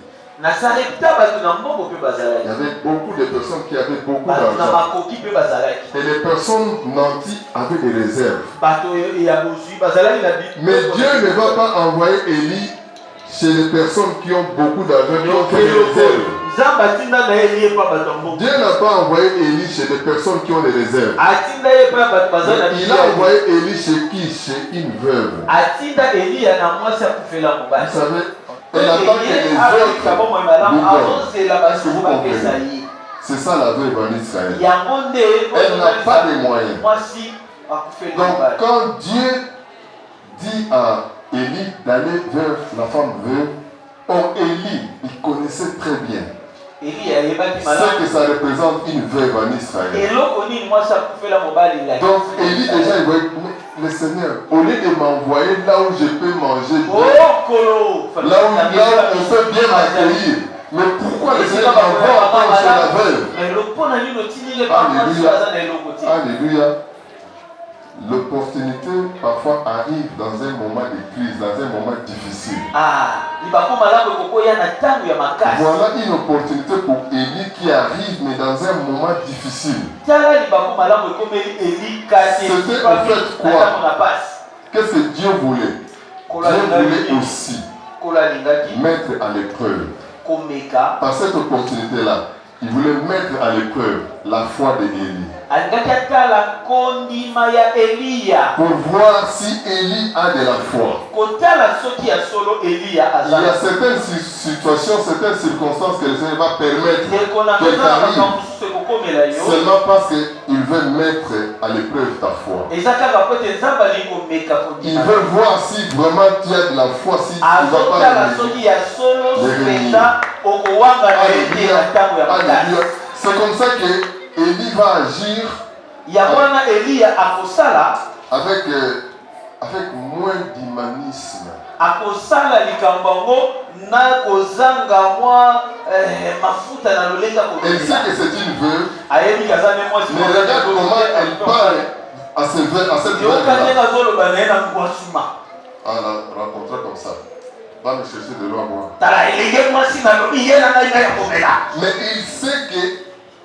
Il y avait beaucoup de personnes qui avaient beaucoup d'argent. Et les personnes nanties avaient des réserves. Mais Dieu ne va pas envoyer Élie chez les personnes qui ont beaucoup d'argent, qui ont fait des réserves. Dieu n'a pas envoyé Élie chez des personnes qui ont des réserves. Il a envoyé Élie chez qui? Chez une veuve. Vous savez, elle attend que les autres lui donnent. Est-ce que vous comprenez? C'est ça la veuve en Israël. Elle n'a pas de moyens. Donc quand Dieu dit à Élie d'aller vers la femme veuve, Élie, il connaissait très bien ce que ça représente une veuve en Israël. Donc Élie déjà il voyait, le Seigneur, au lieu de m'envoyer là où je peux manger bien, là où on peut bien m'accueillir, mais pourquoi le Seigneur m'envoie encore chez la veuve? Alléluia. Alléluia. L'opportunité parfois arrive dans un moment de crise, dans un moment difficile. Voilà une opportunité pour Élie qui arrive, mais dans un moment difficile. C'était en fait quoi? Qu'est-ce que Dieu voulait? Dieu voulait aussi mettre à l'épreuve. Par cette opportunité-là, il voulait mettre à l'épreuve la foi d'Élie. Pour voir si Élie a de la foi. Il y a certaines situations, certaines circonstances que le Seigneur va permettre qu'elles arrivent seulement parce qu'il veut mettre à l'épreuve ta foi. Il veut voir si vraiment tu as de la foi, si tu ne vas pas Alléluia. C'est comme ça que Élie va agir avec moins d'humanisme. Elle sait que c'est une veuve, mais regarde comment elle parle à cette veille-là. À la rencontrer comme ça. Va me chercher de l'eau à boire. Mais il sait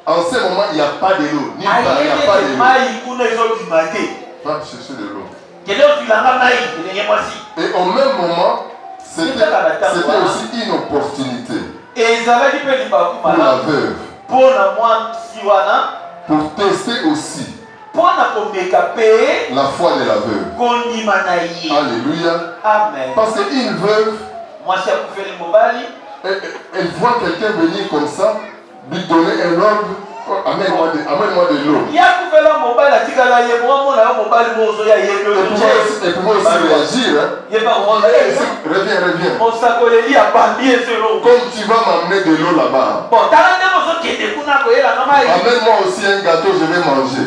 qu'en ce moment, il n'y a pas de l'eau. Ni part, il n'y a pas de l'eau. Va me chercher de l'eau. Et au même moment, c'était aussi une opportunité pour la veuve. Pour tester aussi la foi de la veuve. Alléluia. Amen. Parce qu'une veuve, elle voit quelqu'un venir comme ça, lui donner un ordre. Amène-moi de l'eau. Elle pouvait aussi réagir. Hein? Reviens. Comme tu vas m'amener de l'eau là-bas. Amène-moi aussi un gâteau, je vais manger.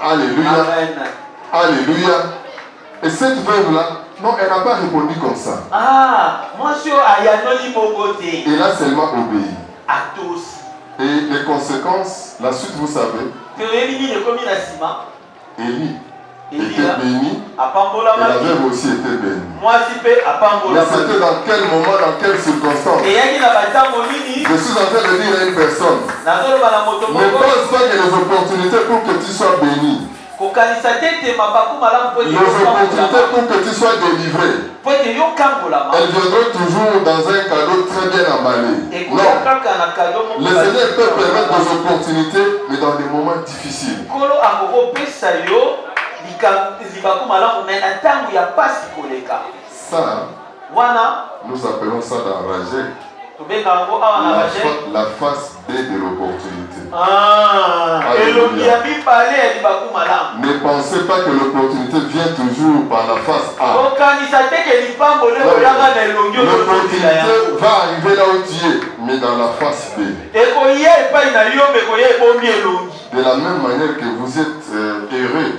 Alléluia. Alléluia. Et cette veuve-là, non, elle n'a pas répondu comme ça. Elle a seulement obéi. Et les conséquences, la suite, vous savez, Élie était béni et la veuve aussi était bénie. Mais c'était dans quel moment, dans quelle circonstance? Je suis en train de dire à une personne, ne pense pas que les opportunités pour que tu sois béni, les opportunités pour que tu sois délivré, elles viendront toujours dans un cadeau très bien emballé. Non. Le Seigneur peut permettre des opportunités, mais dans des moments difficiles. Ça, nous appelons ça d'enrager. La face B de l'opportunité. Ne pensez pas que l'opportunité vient toujours par la face A. L'opportunité va arriver là où tu es, mais dans la face B. De la même manière que vous êtes heureux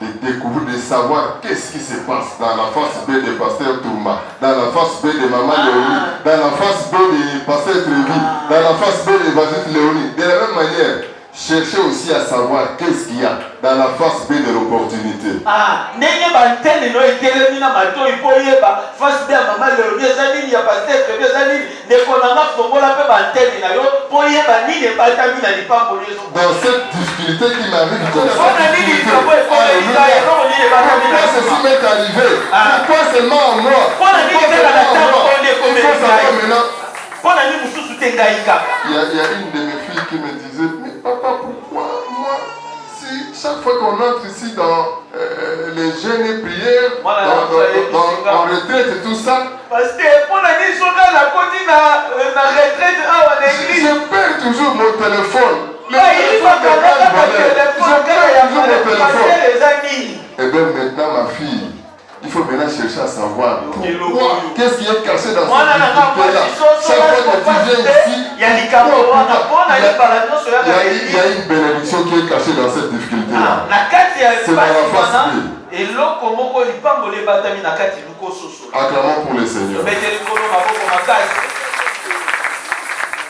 de découvrir, de savoir qu'est-ce qui se passe dans la face B de Pasteur Touma, dans la face B de Maman Léonie, dans la face B de Pasteur Trévi, dans la face B de Évangile Léonie. De la même manière, cherchez aussi à savoir qu'est-ce qu'il y a dans la face B de l'opportunité. Dans cette difficulté qui m'arrive, pourquoi ceci m'est arrivé? Pourquoi seulement en moi? Pourquoi seulement maintenant? Il y a une de mes filles qui me disait, mais papa, pourquoi moi, si chaque fois qu'on entre ici dans les jeûnes et prières, en retraite et tout ça, je perds toujours mon téléphone. Je perds toujours mon téléphone. Et bien maintenant ma fille, il faut maintenant chercher à savoir pourquoi, qu'est-ce qui est caché dans cette difficulté-là. Chaque fois que tu viens ici, il y a une bénédiction qui est cachée dans cette difficulté-là. C'est dans la face B. Acclamons pour le Seigneur.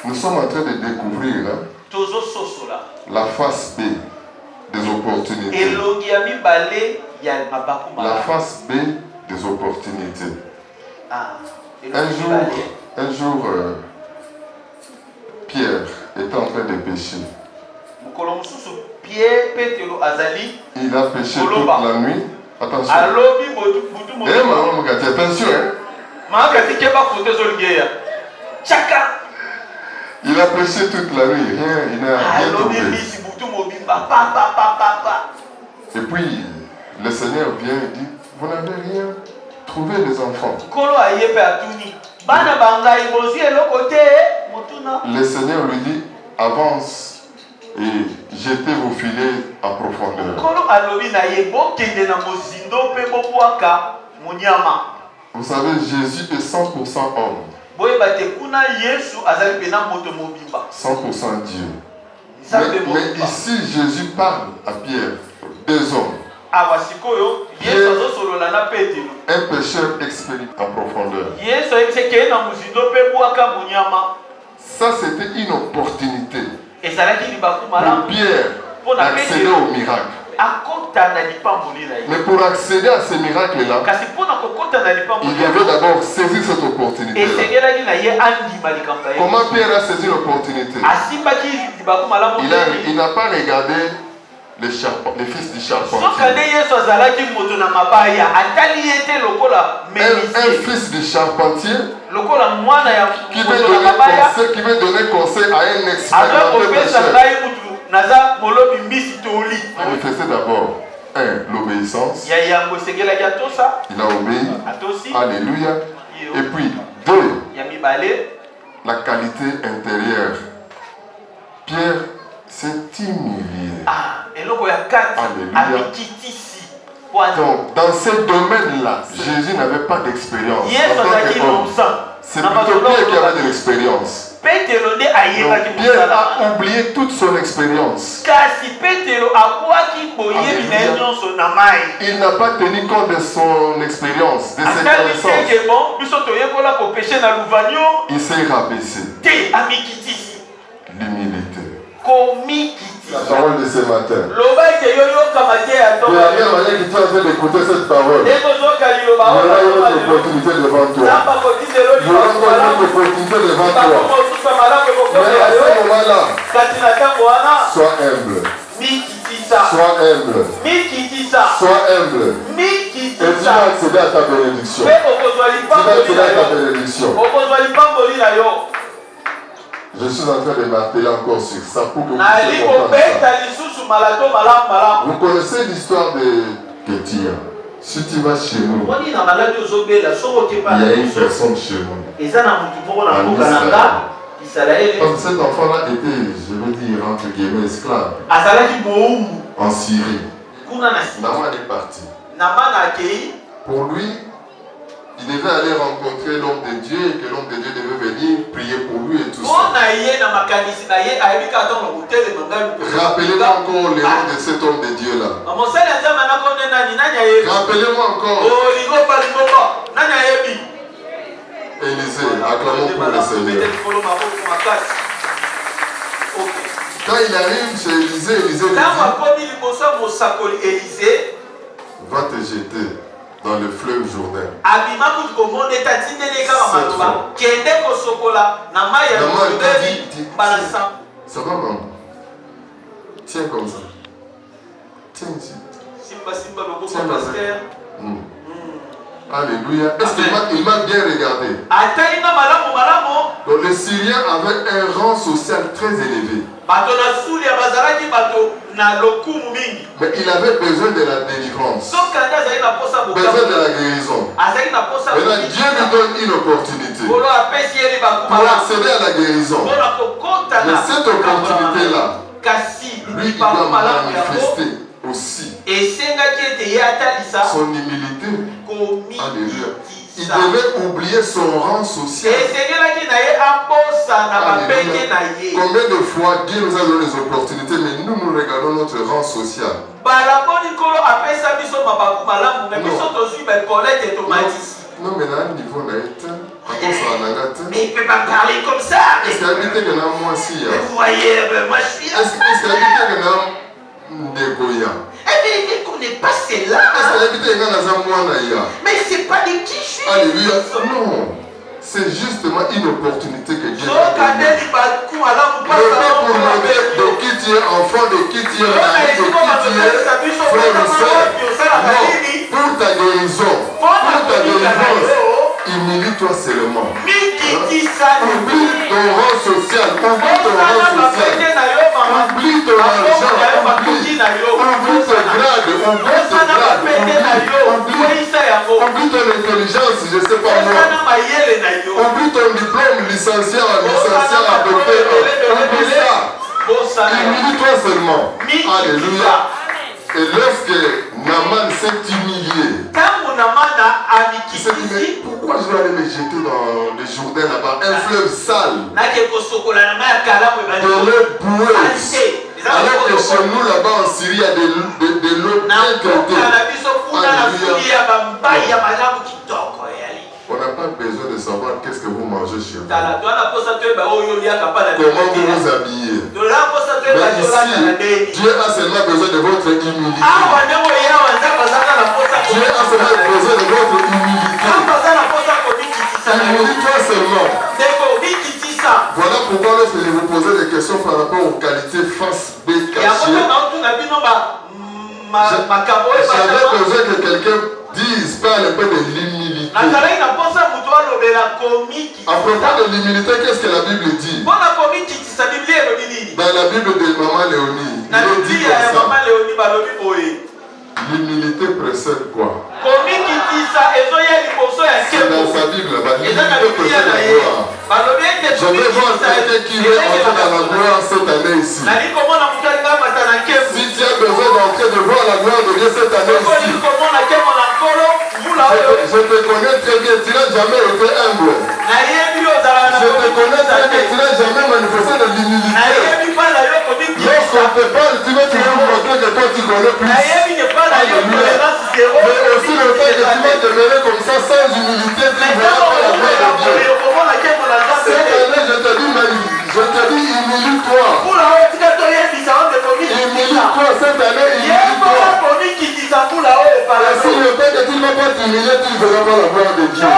Nous sommes en train de découvrir la face B des opportunités. La face B des opportunités. Un jour, Pierre était en train de pécher. Il a péché toute la nuit. Attention. Attention, hein? Il a péché toute la nuit. Il n'a rien trouvé. Et puis, le Seigneur vient et dit, vous n'avez rien trouvé les enfants. Le Seigneur lui dit, avance et jetez vos filets à profondeur. Vous savez, Jésus est 100% homme. 100% Dieu. Mais ici, Jésus parle à Pierre, deux hommes. Un pécheur expérimenté en profondeur. Ça, c'était une opportunité pour Pierre d'accéder au miracle. Mais pour accéder à ce miracle-là, il devait d'abord saisir cette opportunité. Comment Pierre a saisi l'opportunité? Il n'a pas regardé les fils du charpentier. Un fils du charpentier qui veut donner conseil à un expérimenté pécheur. Manifester d'abord l'obéissance. Il a obéi. Alléluia. Et puis, 2, la qualité intérieure. Pierre s'est humilié. Alléluia. Donc, dans ce domaine-là, Jésus n'avait pas d'expérience. C'est plutôt Pierre qui avait de l'expérience. Pierre a oublié toute son expérience. Il n'a pas tenu compte de son expérience, de ses connaissances. Il s'est rabaissé. L'humilité. La parole de ce matin. De la même manière que tu es en train d'écouter cette parole, il y aura une autre opportunité devant toi. Il y aura encore une autre opportunité devant toi. Mais à ce moment-là, sois humble. Sois humble. Sois humble. Et tu vas accéder à ta bénédiction. Tu vas accéder à ta bénédiction. Je suis en train de m'appeler encore sur ça pour que vous puissiez comprendre ça. Vous connaissez l'histoire de Kétia. Si tu vas chez nous, il y a une personne chez nous. En Israël. Parce que cet enfant-là était, je veux dire, entre guillemets, esclave. En Syrie. Naman est parti. Pour lui, il devait aller rencontrer l'homme de Dieu et que l'homme de Dieu devait venir prier pour lui et tout ça. Rappelez-moi encore le nom de cet homme de Dieu-là. Rappelez-moi encore. Élisée, acclamons pour le Seigneur. Quand il arrive chez Élisée, Élisée lui dit, va te jeter dans le fleuve Jourdain. Ça va, maman? Tiens comme ça. Tiens ici. Tiens là. Alléluia. Est-ce qu'il m'a bien regardé? Donc les Syriens avaient un rang social très élevé. Mais il avait besoin de la délivrance. Besoin de la guérison. Maintenant, Dieu lui donne une opportunité pour accéder à la guérison. Mais cette opportunité-là, lui, il doit manifester aussi son humilité. Alléluia. Il devait oublier son rang social. Alléluia. Combien de fois Dieu nous a donné des opportunités, mais nous regardons notre rang social. Non, mais là, niveau là, mais il ne peut pas parler comme ça. Est-ce qu'il y a que moi aussi? Vous voyez, moi je suis là. Est-ce qu'il y a que mais il ne connaît pas celle-là. Mais c'est pas de qui je suis. Alléluia. Non. C'est justement une opportunité que Dieu a donnée. Mais pas pour montrer de qui tu es enfant, de qui tu es mari, de qui tu es frère ou soeur. Non. Pour ta guérison. Pour ta délivrance. Humilie-toi seulement. Oublie ton rang social. Oublie ton rang social. Oublie ton argent. Oublie tes grades. Oublie ton intelligence, je ne sais pas moi. Oublie ton diplôme licencié en ABP. Oublie ça. Humilie-toi seulement. Alléluia. Et lorsque Naman s'est humilié, il s'est dit, mais pourquoi je vais aller me jeter dans le Jourdain là-bas, un fleuve sale, de l'eau boueuse. Alors que chez nous, là-bas en Syrie, il y a de l'eau bien traitée. On n'a pas besoin de savoir qu'est-ce que vous mangez chez vous. Comment vous vous habillez. Mais ici, Dieu a seulement besoin de votre humilité. Dieu a seulement besoin de votre humilité. Humilie-toi seulement. Voilà pourquoi lorsque je vous posais des questions par rapport aux qualités face B cachées, j'avais besoin que quelqu'un dise, parle un peu de l'humilité. À propos de l'humilité, qu'est-ce que la Bible dit? Dans la Bible de Maman Léonie, il est dit comme ça. L'humilité précède quoi? C'est dans sa Bible là-bas. L'humilité précède la gloire. Je vais voir quelqu'un qui veut entrer dans la gloire cette année ici. Si tu as besoin d'entrer de voir la gloire de Dieu cette année ici, je te connais très bien, tu n'as jamais été humble. Je te connais très bien, tu n'as jamais manifesté de l'humilité. Lorsqu'on te parle, tu veux toujours montrer que toi tu connais plus. Mais aussi le fait que tu vas demeurer comme ça sans humilité, tu ne verras pas la gloire de Dieu. Cette année, je te dis, humilie-toi. Humilie-toi cette année, humilie-toi. Et si le fait que tu ne vas pas t'humilier, tu ne verras pas la gloire de Dieu. Tu n'as pas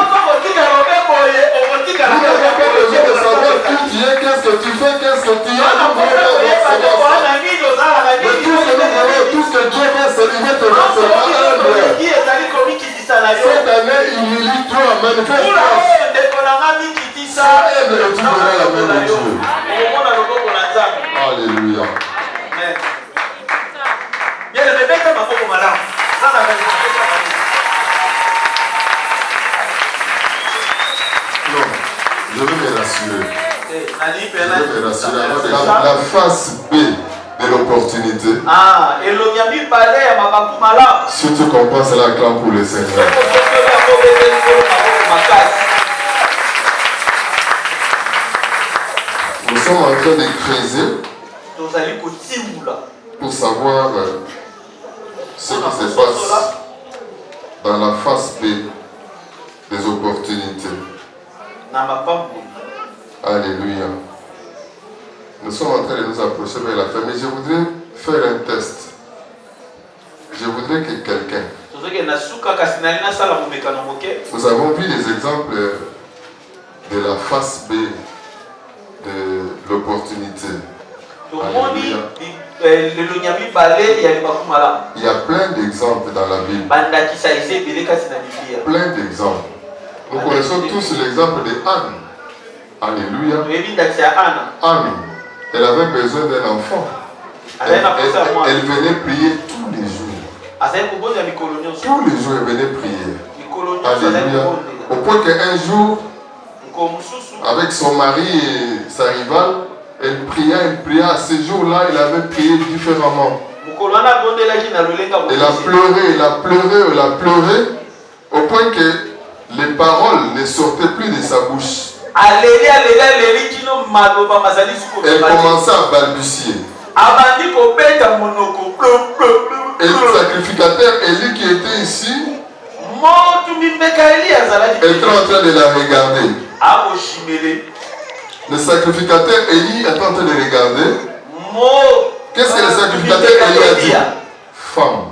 besoin de savoir qui tu es, qu'est-ce que tu fais, qu'est-ce que tu as. Mais tout ce que Dieu va s'allumer te va se rendre. Cette année, humilie-toi, manifeste-toi. Aime et tu verras la main de Dieu. Alléluia. Non, je veux me rassurer. La face B de l'opportunité. Si tu comprends, c'est la clé pour le Seigneur. Nous sommes en train de creuser pour savoir ce qui se passe dans la face B des opportunités. Alléluia. Nous sommes en train de nous approcher vers la fin, mais je voudrais faire un test. Je voudrais que quelqu'un... Nous avons vu les exemples de la face B de l'opportunité. Alléluia. Il y a plein d'exemples dans la Bible. Plein d'exemples. Nous connaissons tous l'exemple de Anne. Alléluia. Anne, elle avait besoin d'un enfant. Elle venait prier tous les jours. Tous les jours, elle venait prier. Alléluia. Au point qu'un jour, avec son mari et sa rivale, elle pria. À ce jour-là, elle avait prié différemment. Elle a pleuré, au point que les paroles ne sortaient plus de sa bouche. Elle commençait à balbutier. Et le sacrificateur Élie qui était ici était en train de la regarder. Le sacrificateur Élie est en train de regarder. Qu'est-ce que le sacrificateur Élie a dit? Femme,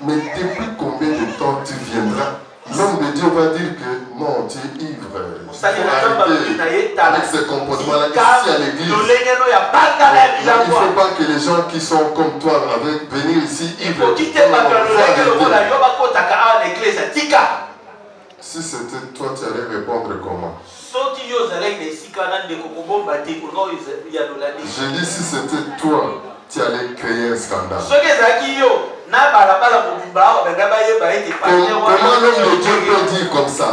mais depuis combien de temps tu viendras? L'homme de Dieu va dire que non, tu es ivre. Il faut arrêter avec ce comportement-là ici à l'église. Il ne faut pas que les gens qui sont comme toi venir ici ivres. Si c'était toi, tu allais répondre comment? Je dis si c'était toi, tu allais créer un scandale. Comment l'homme de Dieu peut dire comme ça?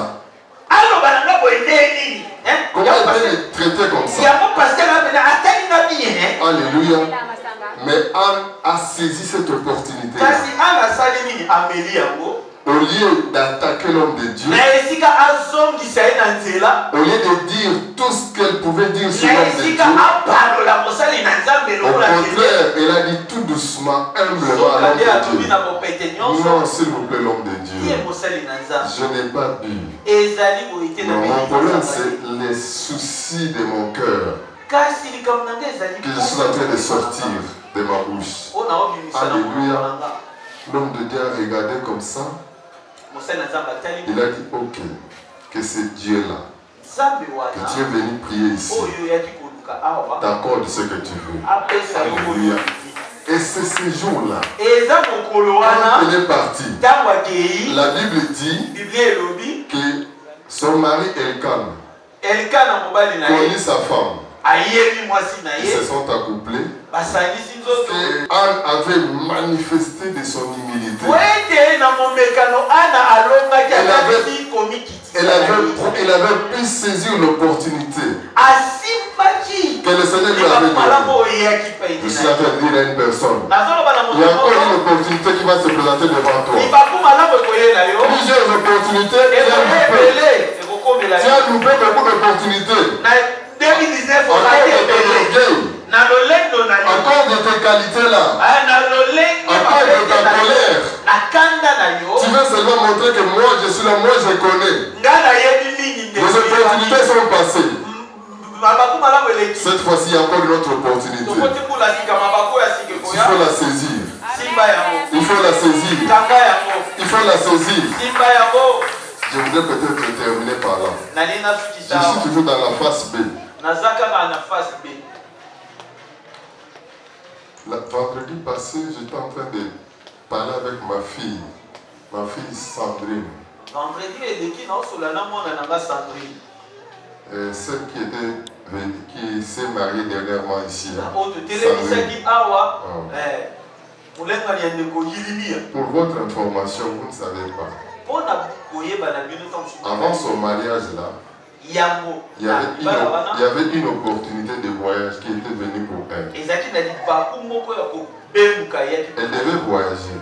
Comment il peut les traiter comme ça? Alléluia. Mais Anne a saisi cette opportunité. au lieu d'attaquer l'homme de Dieu, au lieu de dire tout ce qu'elle pouvait dire sur l'homme de Dieu, au contraire, elle a dit tout doucement, humblement à l'homme de Dieu. Non, s'il vous plaît, l'homme de Dieu, je n'ai pas bu. Non, mon problème, c'est les soucis de mon cœur que je suis en train de sortir de ma bouche. Alléluia. L'homme de Dieu a regardé comme ça. Il a dit, ok, que c'est Dieu-là, que tu es venu prier ici, t'accorde ce que tu veux. Alléluia. Et c'est ce jour-là, quand elle est partie, la Bible dit que son mari Elkan connaît sa femme. Ils se sont accouplés. Et Anne avait manifesté de son humilité. Elle avait pu saisir l'opportunité que le Seigneur lui avait donnée. Je suis en train de dire à une personne, il y a encore une opportunité qui va se présenter devant toi. Plusieurs opportunités, tu as loupé beaucoup d'opportunités. Encore de tes qualités là, encore de ta colère. Tu veux seulement montrer que moi je suis là, moi je connais. Les opportunités sont passées. Cette fois-ci il y a encore une autre opportunité. Il faut la saisir. Il faut la saisir. Il faut la saisir. Je voudrais peut-être terminer par là. Je suis toujours dans la face B. Vendredi passé, j'étais en train de parler avec ma fille Sandrine. Celle qui s'est mariée dernièrement ici. Pour votre information, vous ne savez pas. Avant son mariage là, il y avait une opportunité de voyage qui était venue pour elle. Elle devait voyager.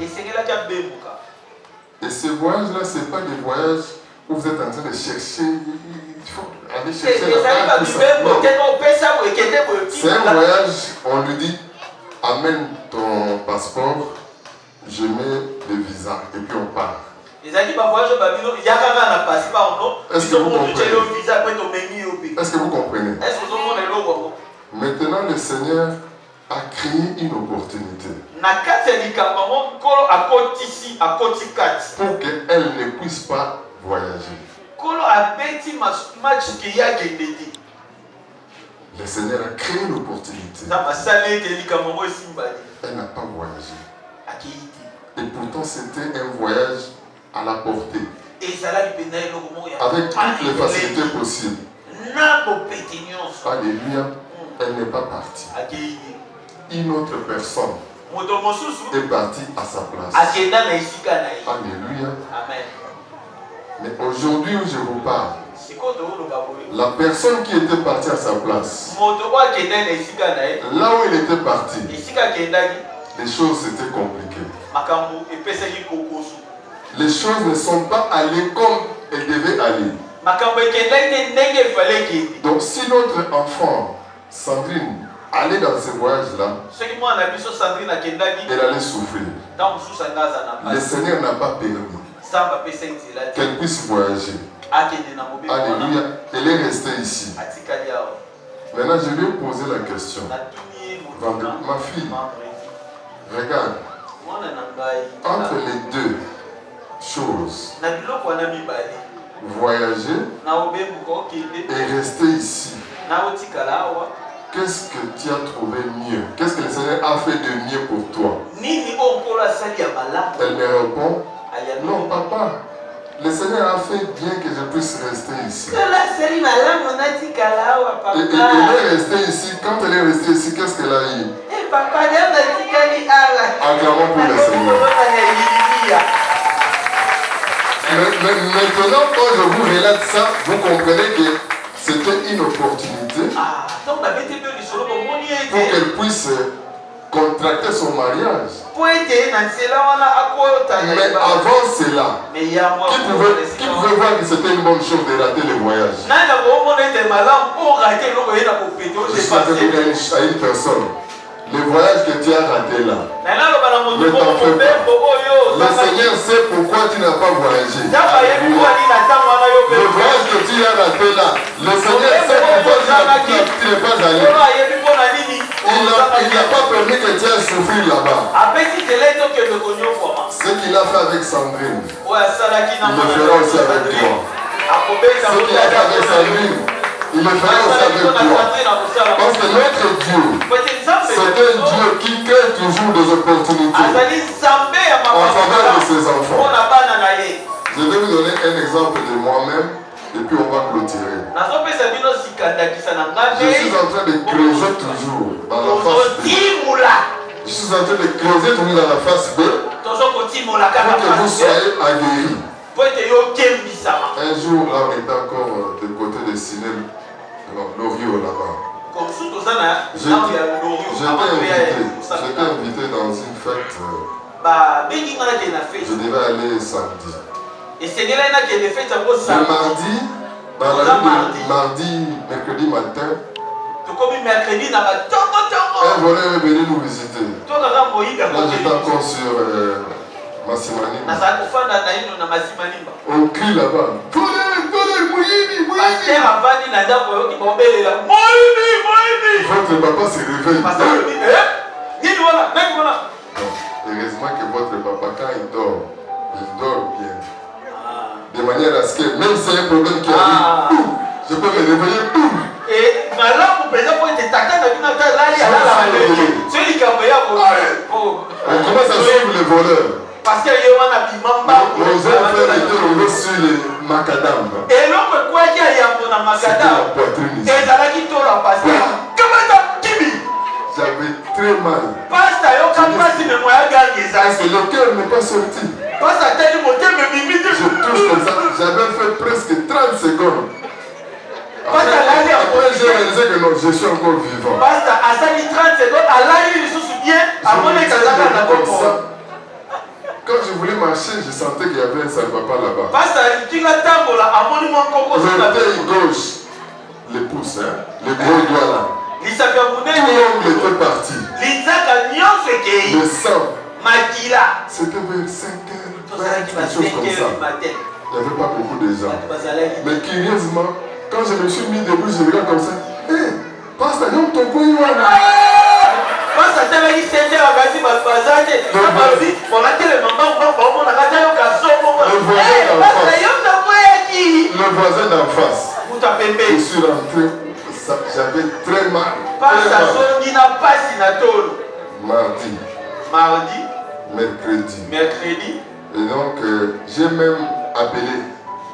Et ce voyage-là, ce n'est pas des voyages où vous êtes en train de chercher. Il faut aller chercher la place. C'est un voyage, on lui dit, amène ton passeport, je mets le visa et puis on part. Est-ce que vous comprenez? Est-ce que vous comprenez? Maintenant, le Seigneur a créé une opportunité pour qu'elle ne puisse pas voyager. Le Seigneur a créé une opportunité. Elle n'a pas voyagé. Et pourtant, c'était un voyage à la portée, avec toutes les facilités possibles. Alléluia, elle n'est pas partie. Une autre personne est partie à sa place. Alléluia. Mais aujourd'hui où je vous parle, la personne qui était partie à sa place, là où il était parti, les choses étaient compliquées. Les choses ne sont pas allées comme elles devaient aller. Donc si notre enfant, Sandrine, allait dans ce voyage-là, elle allait souffrir. Le Seigneur n'a pas permis qu'elle puisse voyager. Alléluia. Elle est restée ici. Maintenant, je lui ai posé la question. Ma fille, regarde, entre les deux choses, voyager et rester ici, qu'est-ce que tu as trouvé mieux? Qu'est-ce que le Seigneur a fait de mieux pour toi? Elle me répond, non papa, le Seigneur a fait bien que je puisse rester ici. Et elle est restée ici. Quand elle est restée ici, qu'est-ce qu'elle a eu? Acclamons pour le Seigneur. Maintenant, quand je vous relate ça, vous comprenez que c'était une opportunité pour qu'elle puisse contracter son mariage. Mais avant cela, qui pouvait voir que c'était une bonne chose de rater le voyage? Je suis à une personne. Le voyage que tu as raté là, ne t'en fais pas. Le Seigneur sait pourquoi tu n'as pas voyagé. Le voyage que tu as raté là, le Seigneur sait pourquoi tu n'es pas allé. Il n'a pas permis que tu aies souffrir là-bas. Ce qu'il a fait avec Sandrine, il le fera aussi avec toi. Ce qu'il a fait avec Sandrine, il le fera aussi avec toi. Parce que notre Dieu, c'est un Dieu qui crée toujours des opportunités en faveur de ses enfants. Je vais vous donner un exemple de moi-même et puis on va clôturer. Je suis en train de creuser toujours dans la face B. Je suis en train de creuser toujours dans la face B pour que vous soyez aguerris. Un jour, là, on était encore du côté de Sinel, Loriot là-bas. J'étais invité dans une fête. Je devais aller samedi. Le mardi, dans la nuit de mercredi matin, un voleur est venu nous visiter. Là, j'étais encore sur Massimanimba. On crie là-bas. Votre papa se réveille. Heureusement que votre papa, quand il dort bien. De manière à ce que, même si c'est un problème qui arrive, je peux me réveiller. On commence à suivre les voleurs. Nos frères étaient roulés sur les macadam. C'était la poitrine ici. J'avais très mal. Parce que le cœur n'est pas sorti. Je touche comme ça. J'avais fait presque 30 secondes. Après j'ai réalisé que non, je suis encore vivant. Quand je voulais marcher, je sentais qu'il y avait un sale papa là-bas. L'orteil gauche, les pouces, hein, le gros doigt là. Tout l'ongle était parti. Le sang. C'était vers 5h, quelque chose comme ça. Il n'y avait pas beaucoup de gens. Mais curieusement, quand je me suis mis debout, je regarde comme ça. Hé, pasteur, non, ton coin, le voisin d'en face. Je suis rentré, j'avais très mal. Mardi, mercredi. Et donc, j'ai même appelé.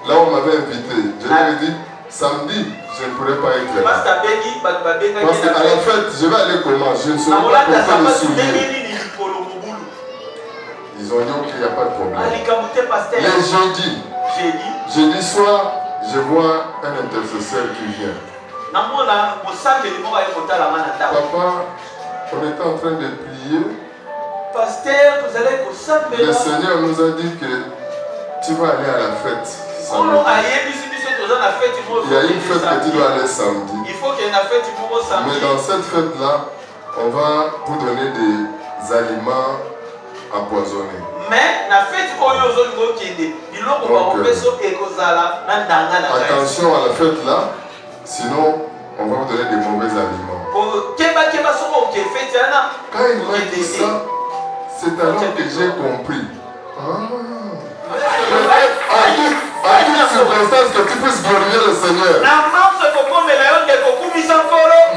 Là, on m'avait invité. Je lui ai dit, samedi, je ne pourrais pas être là. Parce qu'à la fête, je vais aller comment? Je ne saurais pas porter le soulier. Ils ont dit qu'il n'y a pas de problème. Les jeudi soir, je vois un intercesseur qui vient. Papa, on était en train de prier. Le Seigneur nous a dit que tu vas aller à la fête samedi. Il y a une fête que tu dois aller samedi. Mais dans cette fête-là, on va vous donner des aliments empoisonnés. Attention à la fête là, sinon on va vous donner des mauvais aliments. Quand il m'a dit ça, c'est alors que j'ai compris. À toute circonstance que tu puisses glorifier le Seigneur.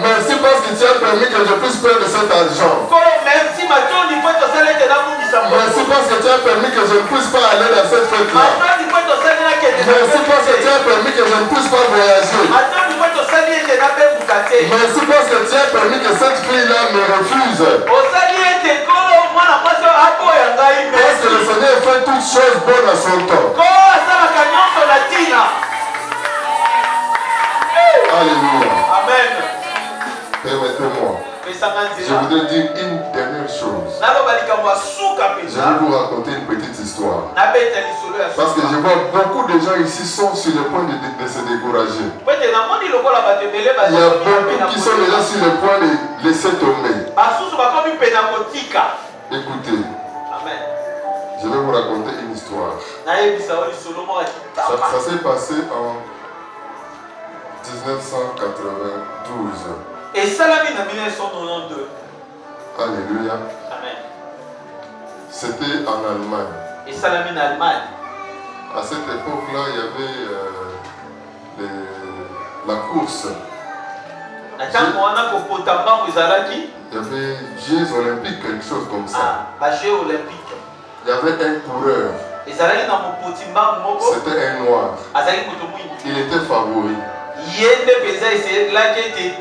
Merci parce que tu as permis que je puisse perdre cet argent. Merci parce que tu as permis que je ne puisse pas aller dans cette fête-là. Merci parce que tu as permis que je ne puisse pas voyager. Merci parce que tu as permis que cette fille-là me refuse. Parce que le Seigneur fait toutes choses bonnes à son temps. Alléluia. Amen. Permettez-moi. Je voudrais dire une dernière première chose, je je vais vous raconter une petite histoire. Parce que je vois beaucoup de gens ici sont sur le point de se décourager. Il y a beaucoup qui sont déjà sur le point de laisser tomber. Écoutez, Amen. je vais vous raconter une histoire. Ça s'est passé en 1992. Et Salami en 1992. Alléluia. Amen. C'était en Allemagne. Et Salami en Allemagne. À cette époque-là, il y avait la course. Il y avait Jeux olympiques, quelque chose comme ça. Jeux olympiques. Il y avait un coureur. C'était un noir. Il était favori.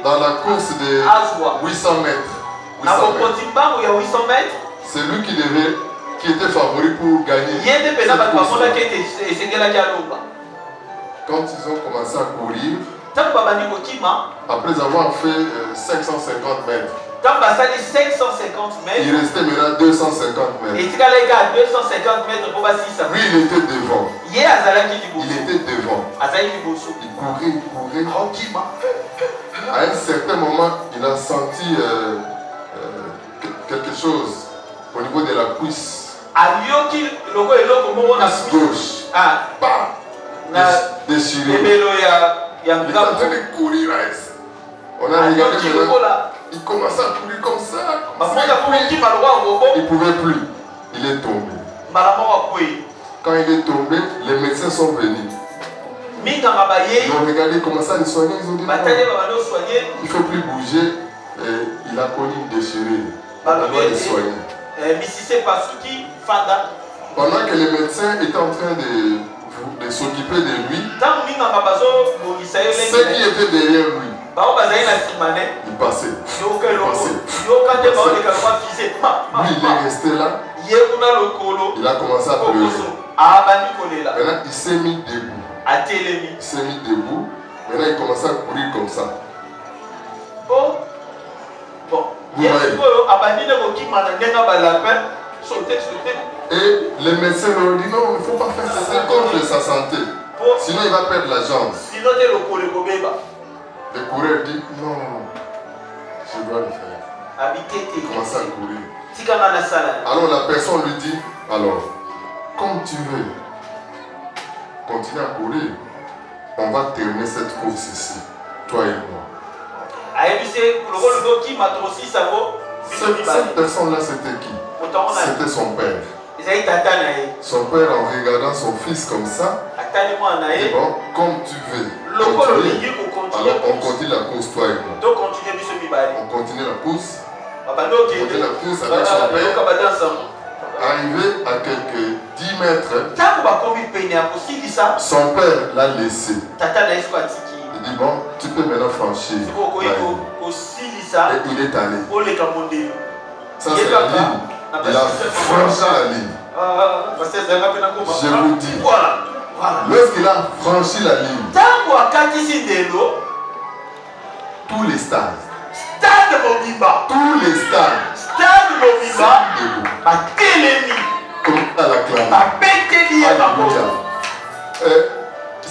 Dans la course de 800 mètres, c'est lui qui était favori pour gagner cette course-là. Quand ils ont commencé à courir, après avoir fait 550 mètres, il restait maintenant 250 mètres. Lui, il était devant. Il était devant. Il courait. À un certain moment, il a senti quelque chose au niveau de la cuisse. Cuisse gauche. Déchiré. Il est en train de courir. On a regardé maintenant. Il commençait à courir comme ça. Il ne pouvait plus. Il est tombé. Quand il est tombé, les médecins sont venus. Ils ont regardé, commencé à le soigner. Ils ont dit non, il ne faut plus bouger. Et il a connu une déchirure. On doit le soigner. Pendant que les médecins étaient en train de s'occuper de lui, ceux qui étaient derrière lui, il passait. Lui, il est resté là. Il a commencé à pleurer. Maintenant, il s'est mis debout. Maintenant, il commençait à courir comme ça. Et les médecins leur ont dit non, il ne faut pas faire ça, c'est contre sa santé. Sinon, il va perdre la jambe. Le coureur dit non, je dois le faire. Il commence à courir. Alors la personne lui dit, alors, comme tu veux continuer à courir, on va terminer cette course ici, toi et moi. Cette personne-là, c'était qui? C'était son père. Son père, en regardant son fils comme ça, dit bon, comme tu veux continuer, alors on continue la course, toi et moi. On continue la course. Avec son père. Arrivé à quelques 10 mètres, son père l'a laissé. Il dit bon, tu peux maintenant franchir la ligne. Et il est allé. Ça c'est la ligne. Il a franchi la ligne. Je vous dis, lorsqu'il a franchi la ligne, tous les stades, comme à la clame.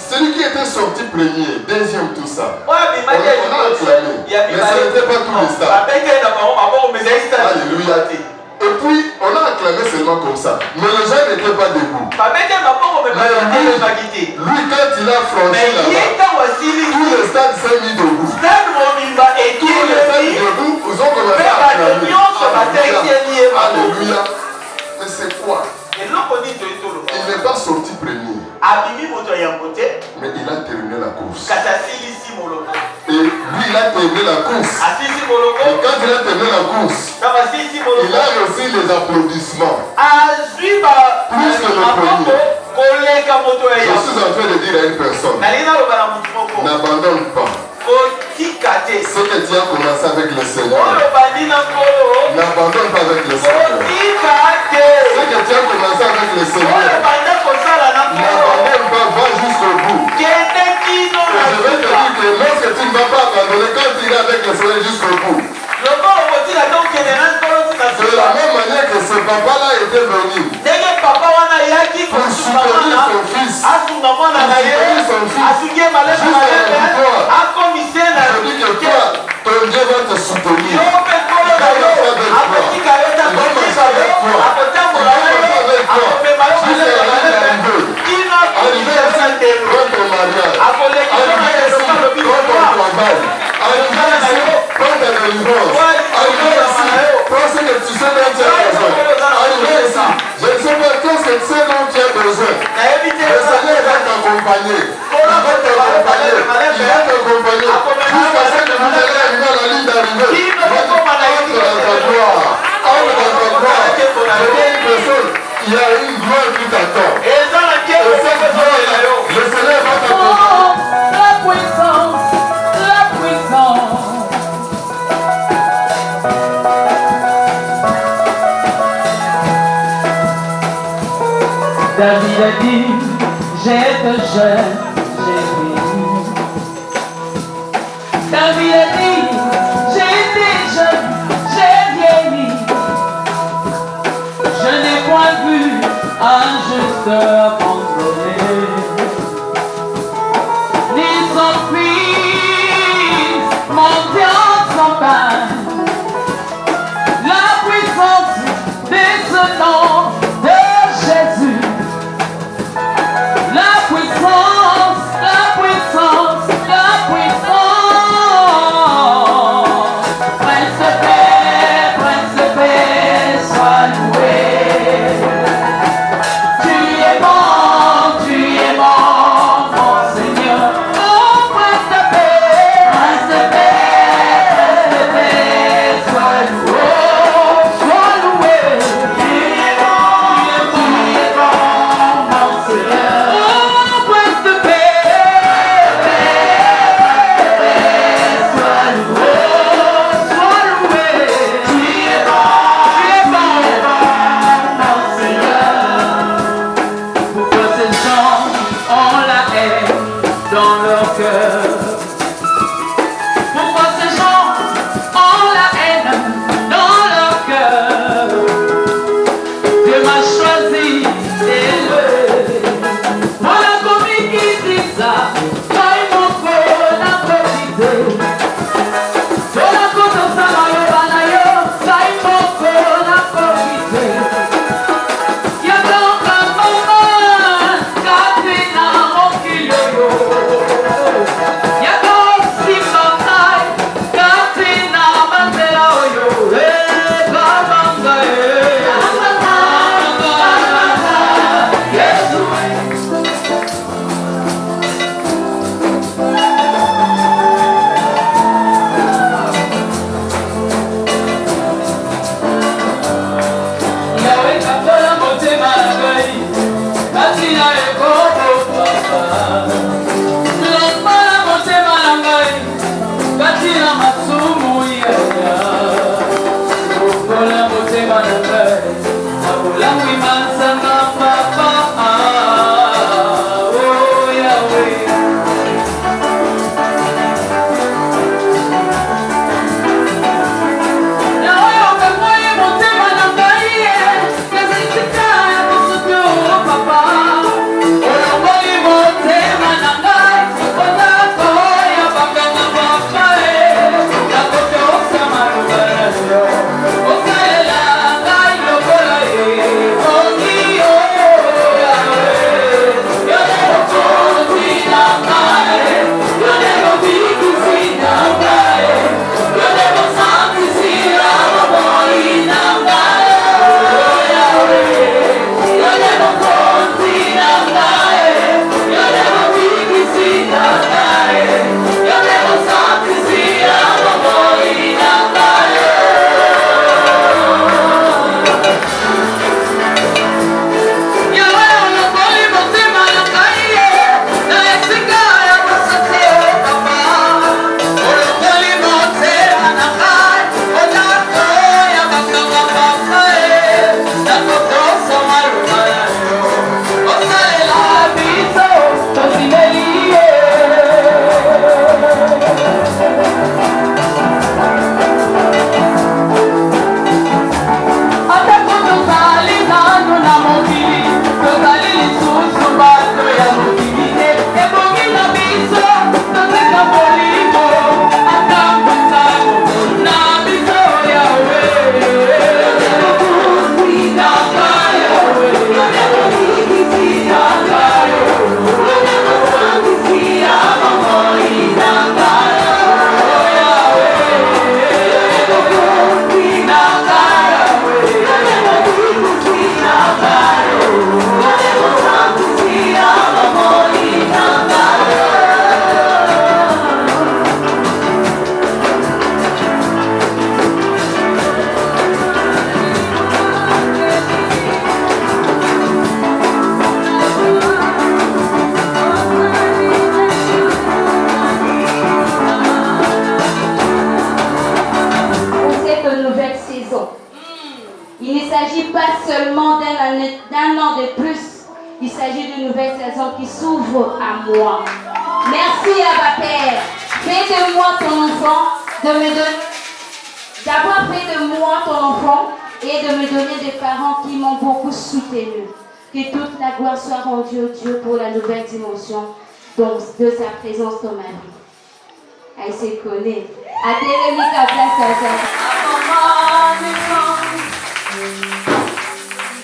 Celui qui était sorti premier, deuxième, tout ça, on a acclamé, mais ce n'était pas tous les stades. Alléluia. Et puis, on a acclamé seulement comme ça. Mais les gens n'étaient pas debout. Lui, quand il a franchi là-bas, tous les stades s'est mis debout. Tous les stades debout, ils ont commencé à acclamer. Alléluia. Mais c'est quoi? Il n'est pas sorti premier. Mais il a terminé la course. Et lui, il a terminé la course. Et quand il a terminé la course, il a reçu les applaudissements. Plus que le premier. Je suis en train de dire à une personne, n'abandonne pas. Ce que tu as commencé avec le Seigneur, n'abandonne pas avec le Seigneur. Ce que tu as commencé avec le Seigneur, n'abandonne pas, va jusqu'au bout. Et je vais te dire que lorsque tu ne vas pas abandonner, quand tu iras avec le Seigneur jusqu'au bout, de la asunga mwana na ye asungie malema na ye akomisena ton Dieu va te soutenir. yo pe kolo na yo akotika yo ta komisa yo akotambola yo akopema yo malema na ye kino komisa telo Votre mariage, akoleki yo na yo lokalo bino votre travail, alokala na yo votre délivrance, prends ce que tu sais dont tu as besoin. Je ne sais pas qu'est-ce que tu sais dont tu as besoin. Le Seigneur va t'accompagner. Il va t'accompagner. Il va t'accompagner. Jusqu'à ce que vous allez arriver à la ligne d'arrivée. Entre dans ta gloire. Entre dans ta gloire. Je vois une personne. Il y a une gloire qui t'attend. Et cette gloire-là, le Seigneur va t'accompagner. La puissance, la puissance. David a dit, j'étais jeune, j'ai vieilli. David a dit, j'étais jeune, j'ai vieilli. Je n'ai point vu un juste abandonné, ni son fils monter en son pain. La puissance de ce nom de Jésus. La puissance, la puissance, la puissance. Prince de paix, sois loué. Tu es bon, mon Seigneur. Oh, Prince de paix, sois loué. Sois loué. Tu es bon, mon Seigneur. Dans leur cœur. Pourquoi ces gens ont la haine dans leur cœur? Dieu m'a choisi élevé. Voilà comme il dit ça. Quand il m'en faut la profité. Voilà comme ça va le balayo. Ça il m'en faut la profité. Il y a donc un moment. Katina mon kiloyo. s'agit d'une nouvelle saison qui s'ouvre à moi. Merci Abba Père. Fais de moi ton enfant, d'avoir fait de moi ton enfant et de me donner des parents qui m'ont beaucoup soutenu. Que toute la gloire soit rendue au Dieu pour la nouvelle dimension donc, de sa présence dans ma vie. Elle se connaît. Adèle ta place à ça.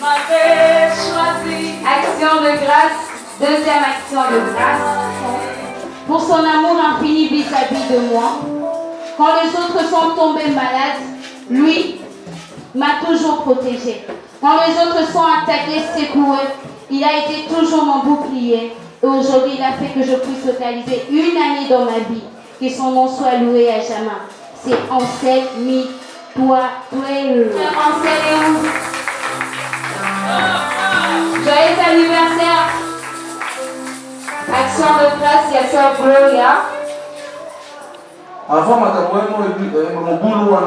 M'avait choisi. Action de grâce. Deuxième action de grâce. Pour son amour infini vis-à-vis de moi. Quand les autres sont tombés malades, lui m'a toujours protégé. Quand les autres sont attaqués, secoués, il a été toujours mon bouclier. Et aujourd'hui, il a fait que je puisse localiser une année dans ma vie. Que son nom soit loué à jamais. C'est Ansel Mi-Toi. Ansel est où? Joyeux anniversaire. Action de grâce, il y a Sœur Gloria. Avant ma campagne, mon boulot,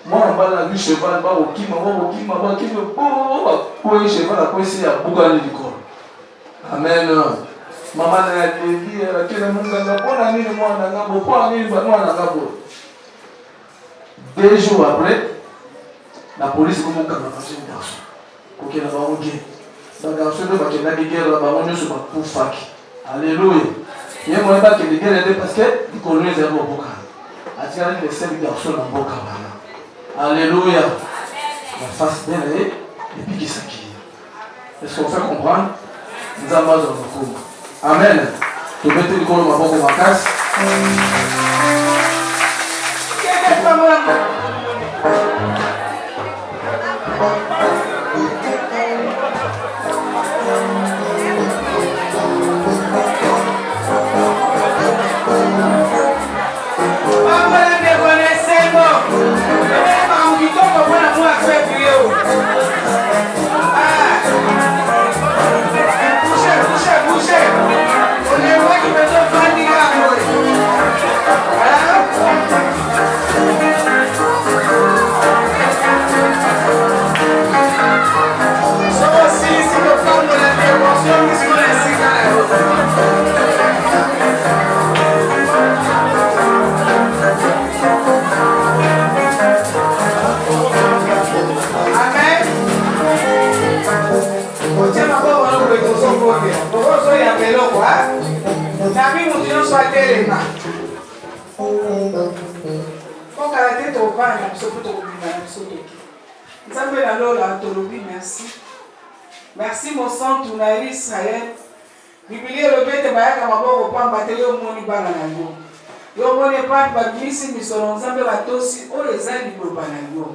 moi, on va la vie cheval, bah, au Kim, pour un cheval, après, c'est à Bougani du corps. Amen. Maman a dit, que le monde n'a pas la nuit, moi, n'a pas la nuit, moi, n'a pas. 2 jours après, la police commence à faire un garçon. Pour qu'il y ait un garçon. Le garçon de la guerre, la baronne, c'est pour fac. Alléluia. Il y a un moment que les guerres étaient parce qu'ils connaissent un beau bocal. Attirez les 5 garçons dans le bocal. Alléluia. La face d'elle et puis qui s'acquiert. Est-ce qu'on fait comprendre? Nous avons dans le coma. Amen. Tu mettez le coma pour ma casse. Merci mon sang tournaire Israël. Bibilie le bête bayaka maboko pamba te yo moni bana na yo. Yo moni pa ba bisi misolo nzambe batosi o ezali liloba na yo.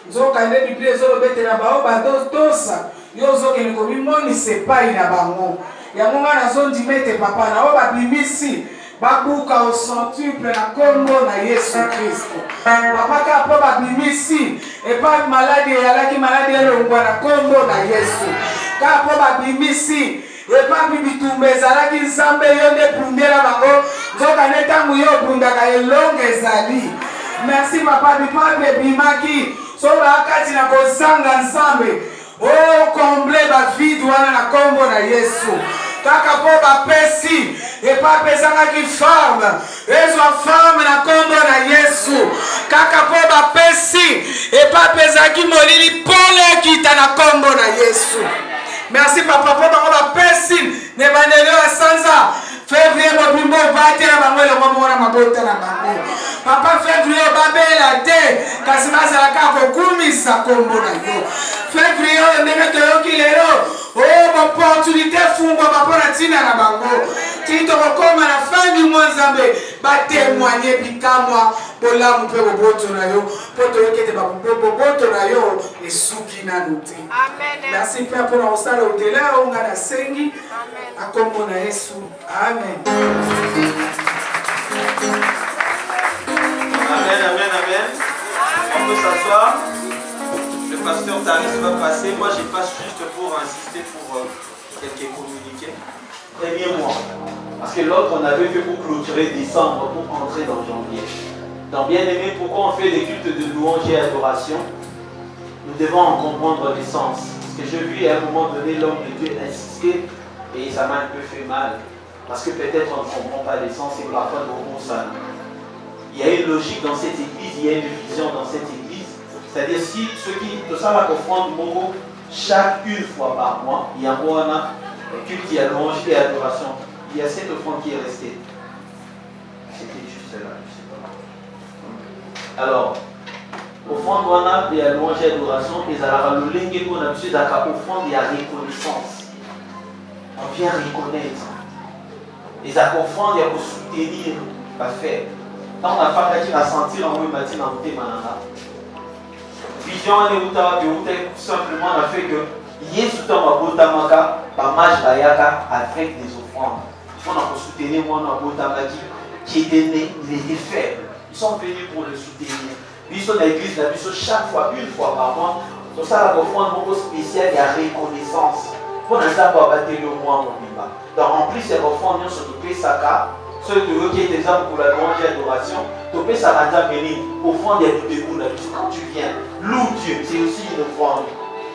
Nzoka nde Bibilie zo le bête na bao ba tosa. Yo zo ke ko bimoni sepai na bango. Ya monga na zo ndimete papa na o ba bimisi babuka au centuple na kombo na Yesu Kristo. Papa ka po ba bimisi e pa maladi yalaki maladi elongwa na kombo na Yesu. Ka po ba bimisi e pa bibitumbe ezalaki nzambe yo nde pundela bango nzoka nde ntango yo opundaka elongo ezali. Merci papa bipabe bimaki so bakati na kozanga nzambe o komble bavide wana na kombo na Yesu. Kaka po bapesi e pa pesangaki forme ezwa forme na kombo na Yesu. Kaka po bapesi e pa pesaki molili pole ekita na kombo na Yesu. Merci papa po bango bapesi ne bandelo ya sanza février mobimbo batela bango elongo mona mabota na bango. Papa février babela te kasi bazalaka kokumisa kombo na yo. Février ndenge toyoki lelo opportunité fungwa bapona tina na bango. Tito kokoma na fin du mois nzambe batémoigner bikamwa bolamu mpe boboto na yo po toyokete boboto na yo esuki nanu te. Merci Père pour la osala otela onga na sengi akombo na Yesu. Amen. Amen, amen, amen. On peut s'asseoir. Le pasteur Taris va passer. Moi, je passe juste pour insister pour quelques communiqués. Premier mois. Parce que l'autre, on avait fait pour clôturer décembre, pour entrer dans janvier. Donc, bien aimé, pourquoi on fait des cultes de louange et adoration? Nous devons en comprendre l'essence. Parce que je vis à un moment donné l'homme de Dieu insister Et ça m'a un peu fait mal. Parce que peut-être on ne comprend pas les sens et parfois beaucoup ça. Il y a une logique dans cette église, il y a une vision dans cette église. C'est-à-dire si ceux qui de ça la confondent beaucoup, chaque une fois par mois, il y a un culte, il y a louange et adoration. Il y a cette offrande qui est restée. C'était juste là, je sais pas. Alors, offrande wana et louange et adoration, et ça le lingue qu'on a besoin d'offrande et à reconnaissance. On vient reconnaître. Et ça offrande et à soutenir, pas faire. Quand on a fait qu'il a senti en moi matin en thème vision et tout simplement on a fait que Yesu tama botamaka pas match bayaka avec des offrandes. On a soutenir moi on a botamaka qui était né, il était faible. Ils sont venus pour le soutenir. Ils sont dans l'église, la mission chaque fois, une fois par mois. Pour ça, la offrande beaucoup spéciale, il y a reconnaissance. Pour l'instant, pour abattre le mois mon bimba. Donc en plus ces offrandes nous sont de Saka. Ceux de eux qui est exemple pour la louange et l'adoration, Topé Saranda Béni, offrande il y a du debout là. Quand tu viens, loue Dieu, c'est aussi une offrande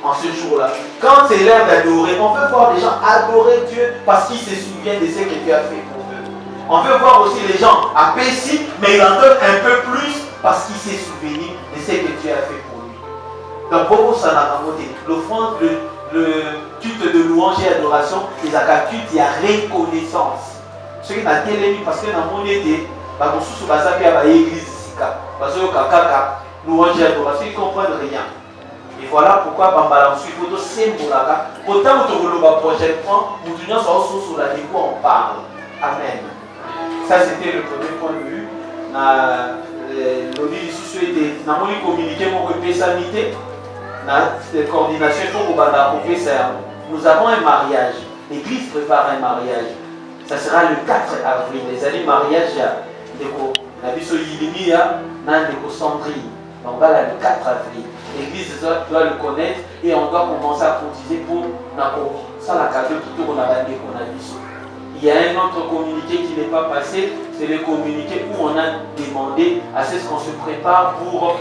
en ce jour-là. Quand c'est l'heure d'adorer, on veut voir les gens adorer Dieu parce qu'ils se souviennent de ce que Dieu a fait pour eux. On veut voir aussi les gens à Pessi, mais il en donne un peu plus parce qu'il s'est souvenu de ce que Dieu a fait pour lui. Donc, beaucoup ça n'a pas voté. L'offrande, le culte de louange et adoration, les culte, il y a reconnaissance. Ce qui n'a télémis parce que dans mon été, bah, on sous basa qui a l'église Sika, parce que kaka louange et adoration, ils ne comprennent rien. Et voilà pourquoi Bambala il faut tout symbolaga. Autant que le projet prend, nous tenons sur la déco on parle. Amen. Ça c'était le premier point de vue. L'objet du dans mon communiqué mon responsabilité, la coordination pour nous avons un mariage. L'église prépare un mariage. Ça sera le 4 avril. Les années mariage, la biso Yilimia, Nandeko Sandrine. Donc voilà le 4 avril. L'église doit le connaître et on doit commencer à cotiser pour ça la cadeau qui tourne à la qu'on a biso. Il y a un autre communiqué qui n'est pas passé, c'est le communiqué où on a demandé à ce qu'on se prépare pour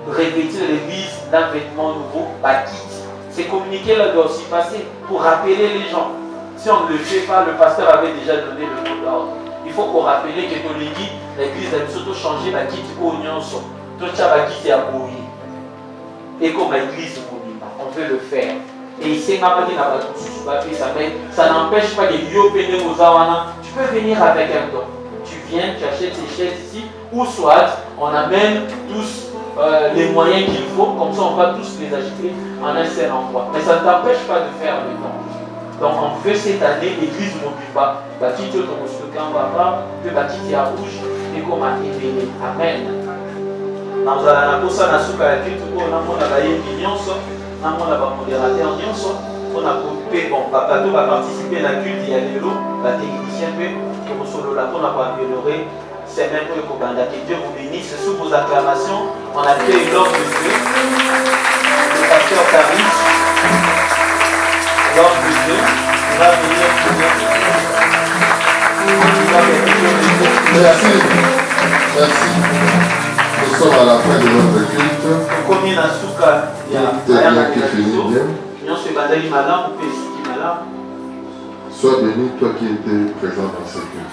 revêtir l'église d'un vêtement nouveau, Bakit. Ces communiqués-là doivent aussi passer pour rappeler les gens. Si on ne le fait pas, le pasteur avait déjà donné le mot d'ordre. Il faut qu'on rappelle que l'église a surtout changé Bakit au Nyonso. Tout ça Bakit est abouillé. Et comme l'église, on veut le faire. Et ici, ça n'empêche pas les lieux pénés aux awana. Tu peux venir avec un don. Tu viens, tu achètes tes chaises ici, ou soit on amène tous les moyens qu'il faut, comme ça on va tous les acheter en un seul endroit. Mais ça ne t'empêche pas de faire le don. Donc on veut cette année l'église Mobiba, bâtie de Tomostokan Baba, puis bâtie à rouge, et comme àÉbélé. Amen. Dans la posa na suka ya kitu ko na mona ba yebi nyonso na mona ba modérateur nyonso on a coupé bon papa tout va participer à la culte ya lelo ba technicien pe ko solo la on a pas améliorer c'est même que Kobanda que Dieu vous bénisse sous vos acclamations on a fait l'homme de Dieu le pasteur Caris l'homme de Dieu va venir Merci. Nous sommes à la fin de notre culte. Combien de souka il y a bien qui finit bien. Sois béni, toi qui étais présent dans ce culte.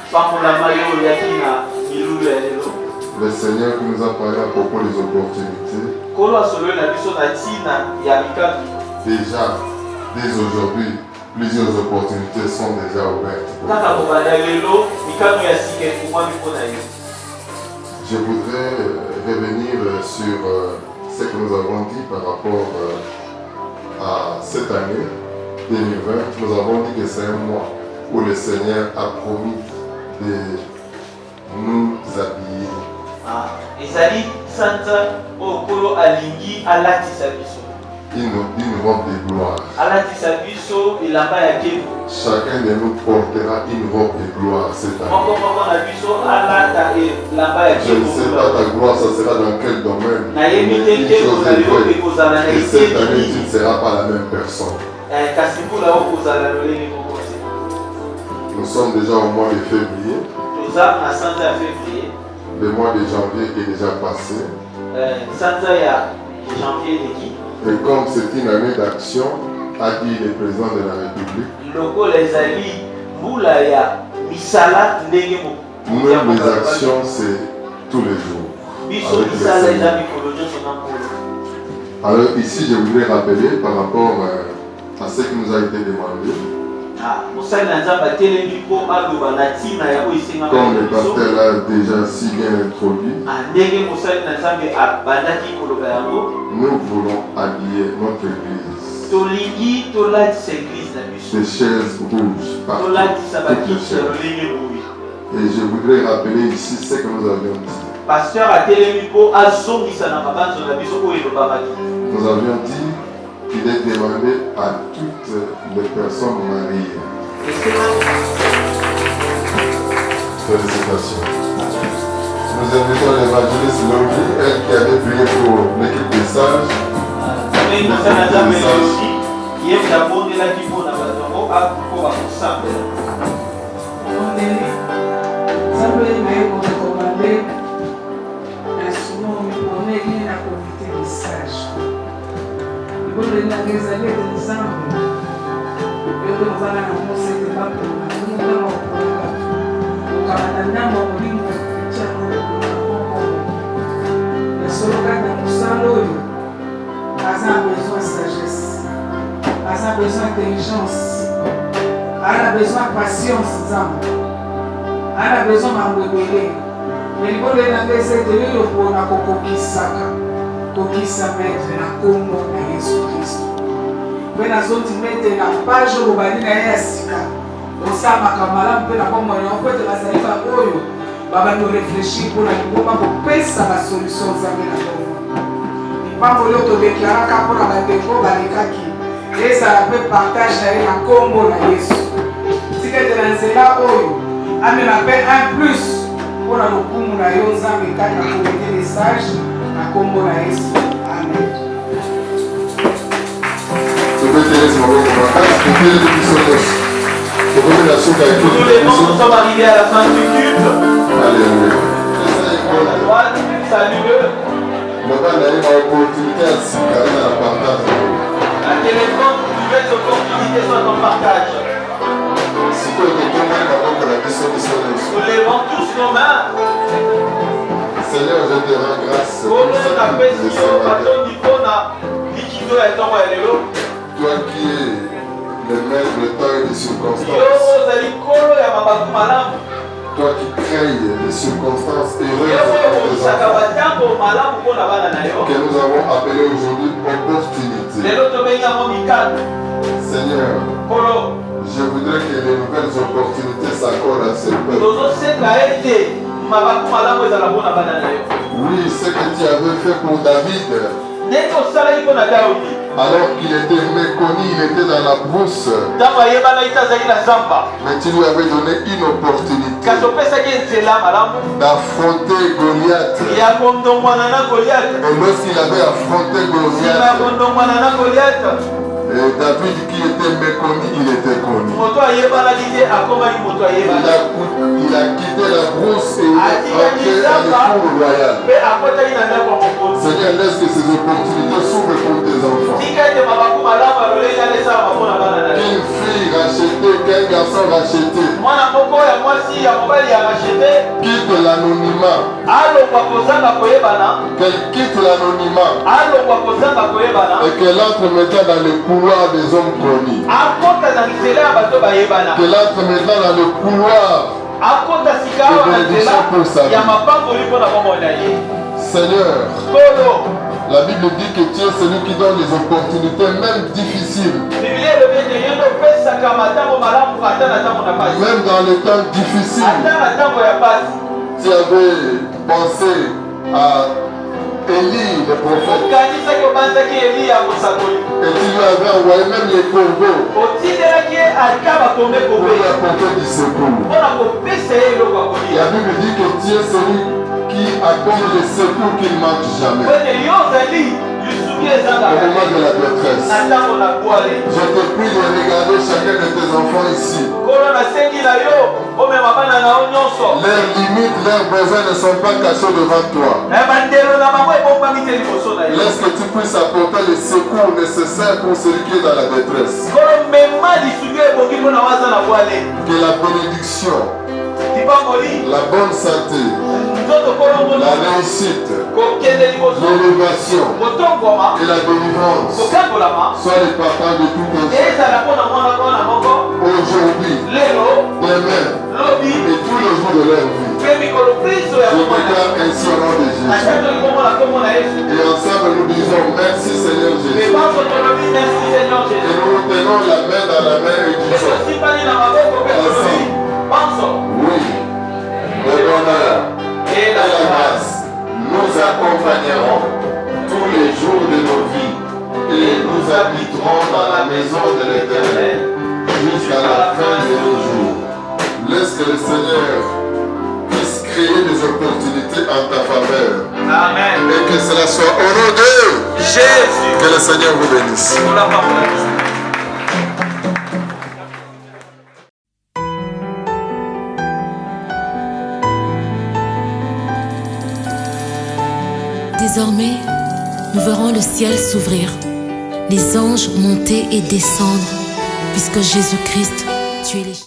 Le Seigneur qui nous a parlé à propos des opportunités. Déjà, dès aujourd'hui, plusieurs opportunités sont déjà ouvertes. Je voudrais revenir sur ce que nous avons dit par rapport à cette année 2020. Nous avons dit que c'est un mois où le Seigneur a promis de nous habiller. Une robe de gloire. Chacun de nous portera une robe de gloire cette année. Je ne sais pas ta gloire, ça sera dans quel domaine. Mais une chose est vraie, et cette année tu ne seras pas la même personne. Nous sommes déjà au mois de février. Le mois de janvier est déjà passé. Et comme c'est une année d'action, a dit le président de la République. Nous, les actions, c'est tous les jours. Alors ici, je voudrais rappeler par rapport à ce qui nous a été demandé. Comme le pasteur l'a déjà si bien introduit, nous voulons habiller notre église de chaises rouges partout, toutes les chaises. Et je voudrais rappeler ici ce que nous avions dit. Nous avions dit qu'il est demandé à toutes les personnes mariées. Félicitations. Nous invitons l'évangéliste Lodi, elle qui avait prié pour l'équipe des sages. a besoin d'intelligence, elle a besoin de patience, elle a besoin de m'embêter. Mais il faut que nous pour la kokisa mettre na kombo na Yesu Kristo. Mais na zoti mettre na page au bali na Yesika. Osama kamala mpe na kombo na okote bazali ba oyo baba nous réfléchir pour la komba pour pesa la solution za mena kombo. Pambo loto déclarer ka pour la ndeko balikaki. Esa la pe partage na kombo na Yesu. Tika de la nzela oyo amena pe un plus pour la lokumu na yo nzambe kaka communiquer message. Amen. Tous les membres sommes arrivés à la fin du culte. Alléluia. Salut-le. Un téléphone, nouvelles opportunités sont en partage. Nous levons tous nos mains. Seigneur, je te rends grâce. Toi qui es le maître du temps et des circonstances. Toi qui crées les circonstances heureuses que nous avons appelées aujourd'hui opportunités. Seigneur, je voudrais que les nouvelles opportunités s'accordent à ce peuple. Oui, ce que tu avais fait pour David. Alors qu'il était méconnu, il était dans la brousse. Mais tu lui avais donné une opportunité d'affronter Goliath. Et lorsqu'il avait affronté Goliath, David qui était méconnu, il était connu. Il a quitté la brousse et il est entré dans le cour royal. Seigneur, laisse que ces opportunités s'ouvrent pour tes enfants. Qu'une fille rachetée, qu'un garçon racheté quitte l'anonymat. Qu'elle quitte l'anonymat et qu'elle entre maintenant dans le couloir des hommes connus. Qu'elle entre maintenant dans le couloir de bénédiction pour sa vie. Seigneur, la Bible dit que tu es celui qui donne les opportunités même difficiles. Même dans les temps difficiles. Tu avais pensé à Élie, le prophète. Et tu lui avais envoyé même les corbeaux pour lui apporter du secours. La Bible dit que tu es celui qui accorde le secours qui ne manque jamais. moment de la détresse. Je te prie de regarder chacun de tes enfants ici. Leurs limites, leurs besoins ne sont pas cachés devant toi. Laisse que tu puisses apporter le secours nécessaire pour celui qui est dans la détresse. Que la bénédiction, la bonne santé, la réussite, l'élévation et la délivrance soient les partages de tout un aujourd'hui, demain et tous les jours de leur vie. Je déclare ainsi au nom de Jésus. Et ensemble nous disons merci Seigneur Jésus. Et nous tenons la main dans la main et disons ensemble. Oui, le bonheur et la grâce nous accompagneront tous les jours de nos vies et nous habiterons dans la maison de l'Éternel jusqu'à la fin de nos jours. Laisse que le Seigneur puisse créer des opportunités en ta faveur. Amen. Et que cela soit au nom de Jésus. Que le Seigneur vous bénisse. Désormais, nous verrons le ciel s'ouvrir, les anges monter et descendre, puisque Jésus-Christ, tu es les